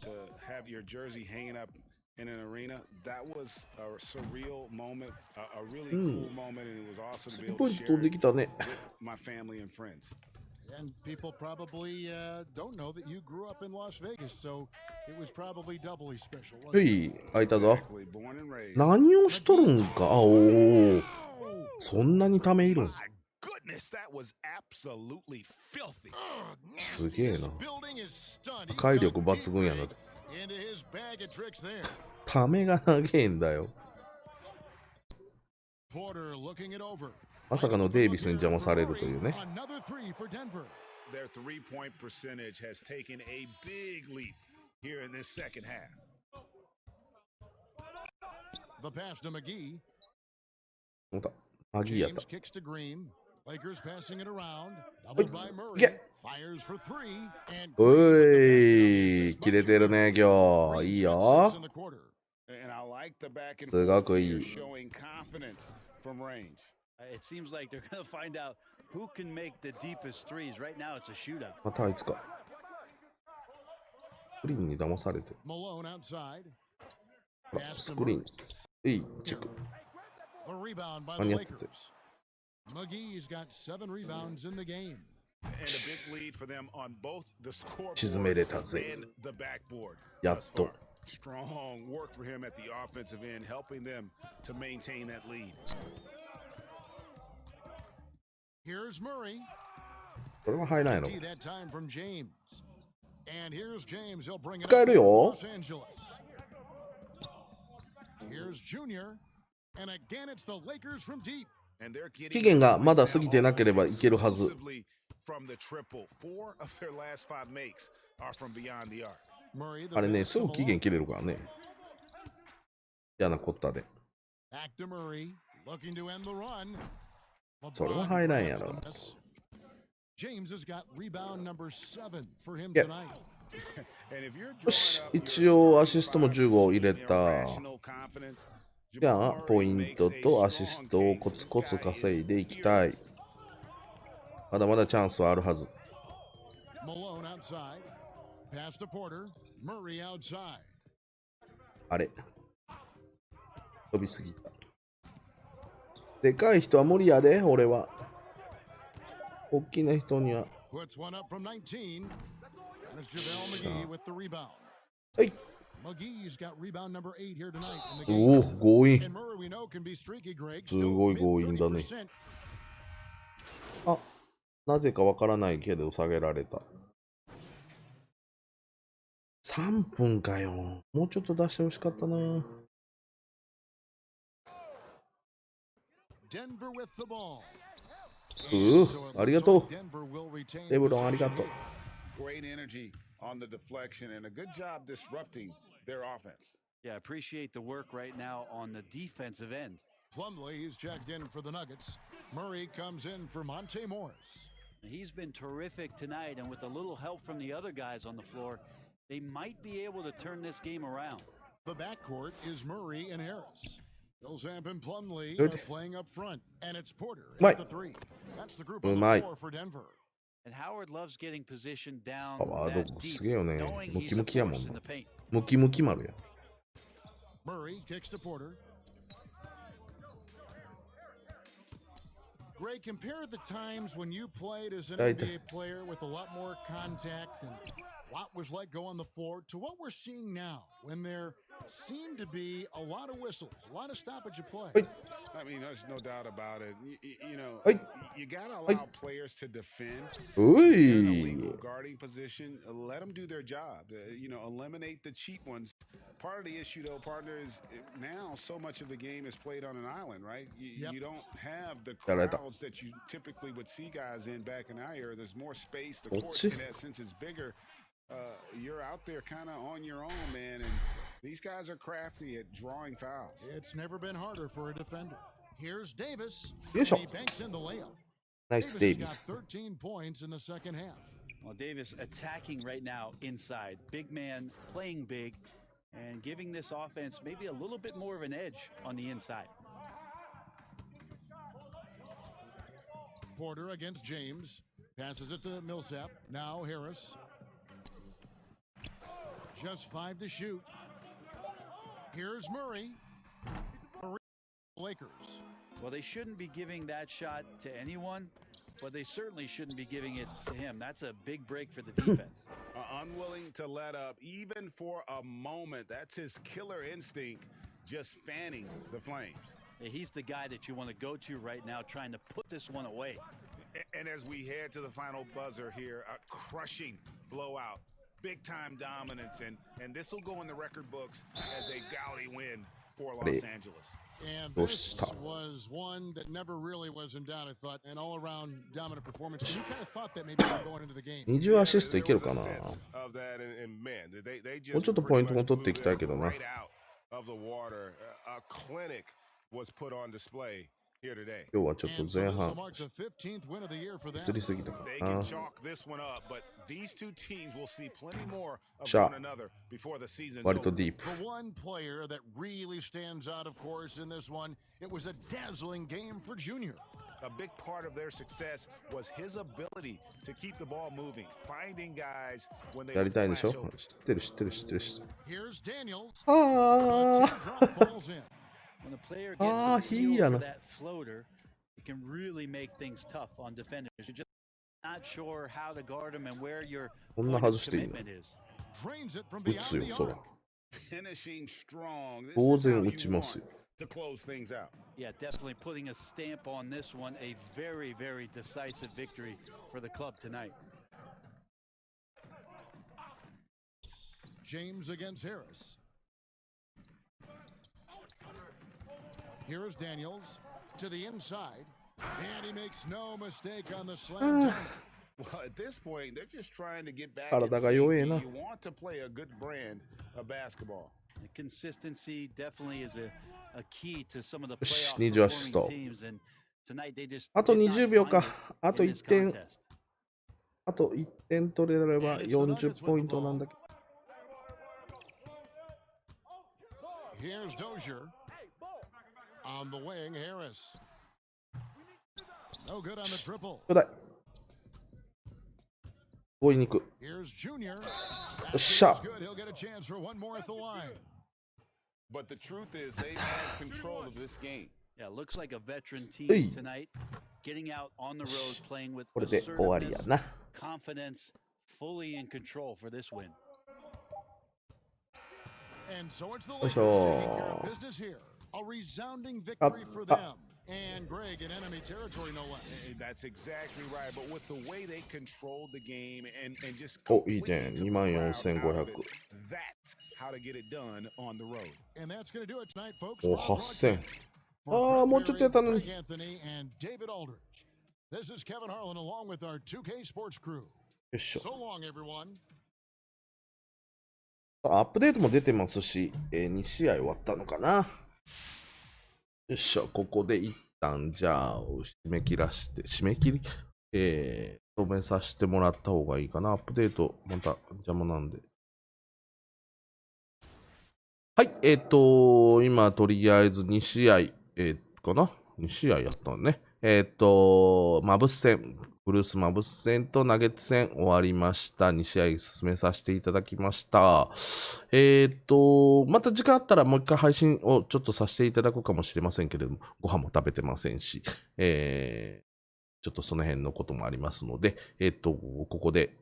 to have your jersey hanging up in an arena. That was a surreal moment, a really cool moment, and it was awesome to be able to share it with my family and friends. And people probably don't know that you grew up in Las Vegas, so it was probably doubly special. はい、開いたぞ。何をしとるんか。あ、おお。そんなにためいるん。すげえな。破壊力抜群やな。ためが長えんだよ。まさかのデイビスに邪魔されるというね。Their three-point percentage has taken a big leap here in this second half. The pass to McGee. マギーやった。 Kicks to Green. Lakers passing it around. Doubled by Murray. Fires for three. And おい、切れてるね今日。いいよ。すごくいい。It seems like they're going to find out who can make the deepest threes. Right now, it's a shootout. またあいつか。スクリーンに騙されて。Malone outside. スクリーン。いい、チェック。 The rebound by 間 the に合ってて。 Lakers. McGee's got 7 rebounds in the game. And a big lead for them on both the scoreboard 沈めれたぜ。 and the backboard. やっと。 Strong work for him at the offensive end, helping them to maintain that lead. Here's Murray. これは入らないの。 That time from James. And here's James. He'll bring it 使え up るよ。 Los Angeles. Here's Junior. And again, it's the Lakers from deep. 期限がまだ過ぎてなければいけるはず。 あれね、すぐ期限切れるからね。嫌なこったで。それは入らんやろ。よし、一応アシストも15入れた。じゃあ、ポイントとアシストをコツコツ稼いでいきたい。まだまだチャンスはあるはず。あれ飛びすぎた。でかい人は無理やで、俺は。大きな人には。はい。McGee's got rebound number 8 here tonight in the おお、 game. 強引。 And Murray we know can be streaky, Greg. すごい強引だね。あ、なぜかわからないけど下げられた。3分かよ。もうちょっと出してほしかったな。Denver with the ball. ありがとう。レブロンありがとう。Great energy on the deflection and a good job disrupting their offense. Yeah, appreciate the work right now on the defensive end. Plumlee is checked in for the Nuggets. Murray comes in for Monte Morris. He's been terrific tonight, and with a little help from the other guys on the floor, they might be able to turn this game around. The backcourt is Murray and Harris. Millsap and Plumlee are playing up front, and it's Porter at the 3. That's the group of 4 for Denver. And Howard loves getting positioned down パワード that ッグ deep, すげえよね。 knowing ム he's キ a ムキやも force ん in な。 the paint. ムキムキ丸や。 Murray kicks to Porter. Greg, compare the times when you played as an Right. NBA player with a lot more contact and what was like go on the floor to what we're seeing now when there seem to be a lot of whistles, a lot of stoppage of play. Hey. I mean, there's no doubt about it. You know, Hey. you got to Hey. allow players to defend. う They're in a い legal guarding position. Let them do their job. You know, eliminate the cheap ones. Part of the issue, though, partner, is now so much of the game is played on an island, right? Yep. You don't have the Yeah, right. crowds that you typically would see guys in back in our era. There's more space. The court, Ochi. in that sense, is bigger. You're out there kind of on your own, man, and these guys are crafty at drawing fouls. It's never been harder for a defender. Here's Davis. Yo, He banks in the layup. ナイス Davis デイビ has ス。 got 13 points in the second half. Well, Davis attacking right now inside. Big man playing big and giving this offense maybe a little bit more of an edge on the inside. Porter against James. Passes it to Millsap. Now Harris. Just 5 to shoot. Here's Murray. Lakers. Well, they shouldn't be giving that shot to anyone, but they certainly shouldn't be giving it to him. That's a big break for the defense. Unwilling to let up, even for a moment. That's his killer instinct, just fanning the flames. Yeah, he's the guy that you want to go to right now, trying to put this one away. And as we head to the final buzzer here, a crushing blowout, big-time dominance, and this will go in the record books as a gaudy win for Los Angeles. And this was one that never really was in doubt, I thought. An all-around dominant performance. And you kind of thought that maybe going into the game. 20アシストいけるかな。も Of that, and man, they うちょっとポイントも取っていきたいけどな。 right out of the water. A clinic was put on display here today. 今日はちょっと And so 前 this will 半 mark the 15th win of the year for ミスり them. すぎたか They な can。chalk this one up, but these two teams will see plenty more of Shot. one another before the season's 割と over. ディープ。 The one player that really stands out, of course, in this one, it was a dazzling game for Junior. A big part of their success was his ability to keep the ball moving, finding guys when they やり would たいんでし flash ょ open. 知ってる知ってる知ってる知ってる。 Here's Daniels. あ Drop falls in. When a player Ah, gets a he feel and- for that floater, it can really make things tough on defenders. You're just not sure how to guard them and where your こんな point of 外していいの？ commitment is. Drains it from 打つ beyond よ the そら。 arc. Finishing strong. This 当 is how 然 you 打ちますよ。 want to close things out. Yeah, definitely putting a stamp on this one. A very, very decisive victory for the club tonight. James against Harris. Here is Daniels to the inside. And he makes no mistake on the slam dunk. Well, at this point, they're just trying to get back. 体が弱えな。 You want to play a good brand of basketball. The consistency definitely is a key to some of the よし playoff 20アシス performing ト。 teams. And tonight they just あと did not 20秒 find か。 it あと in 1 this 点。 contest. あと1点取れれば40ポイントなんだけど。 Here's Dozier. On the wing, Harris. No good on the triple. ちょうだい。強引に行く。 Here's Junior. よ That っしゃ。 is good. He'll get a chance for one more at the line. But the truth is, they've had control of this game. Yeah, looks like a veteran team Hey. tonight. Getting out on the road, playing with これで終わりや assertiveness, な。 confidence, fully in control for this win. And so it's the よい Lakers し taking care ょ of business here. A resounding victory for them. And Greg in enemy territory, no less. That's exactly right. But with the way they controlled the game and just お、いいね。 completely took the crowd out of it, 24,500。 that's how to get it done on the road. And that's going to do it tonight, folks. お、for our 8000。 broadcast. あ For あ、もうちょっとやったのに。 Greg Anthony and David Aldridge. This is Kevin Harlan along with our 2K Sports crew. よいしょ。 So long, everyone. アップデートも出てますし、2試合終わったのかな。よいしょ、ここで一旦、じゃあ、締め切らして、締め切り止めさせてもらった方がいいかな。アップデート、また邪魔なんで。はい、今、とりあえず2試合、かな ?2 試合やったのね。マブス戦、ブルースマブス戦とナゲッツ戦終わりました。2試合進めさせていただきました。また時間あったらもう一回配信をちょっとさせていただくかもしれませんけれども、ご飯も食べてませんし、ちょっとその辺のこともありますので、ここで、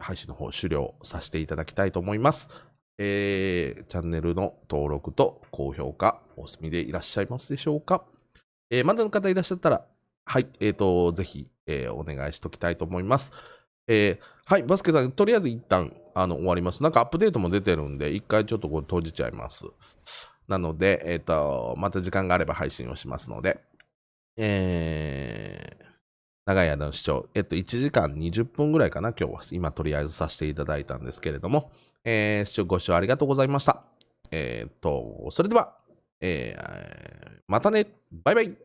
配信の方終了させていただきたいと思います。チャンネルの登録と高評価お済みでいらっしゃいますでしょうか。まだの方いらっしゃったら、はい、ぜひ、お願いしときたいと思います。はい、バスケさん、とりあえず一旦終わります。なんかアップデートも出てるんで、一回ちょっとこれ閉じちゃいます。なので、また時間があれば配信をしますので、長い間の視聴、1時間20分ぐらいかな、今日は。今、とりあえずさせていただいたんですけれども、ご視聴ありがとうございました。それでは、またね、バイバイ。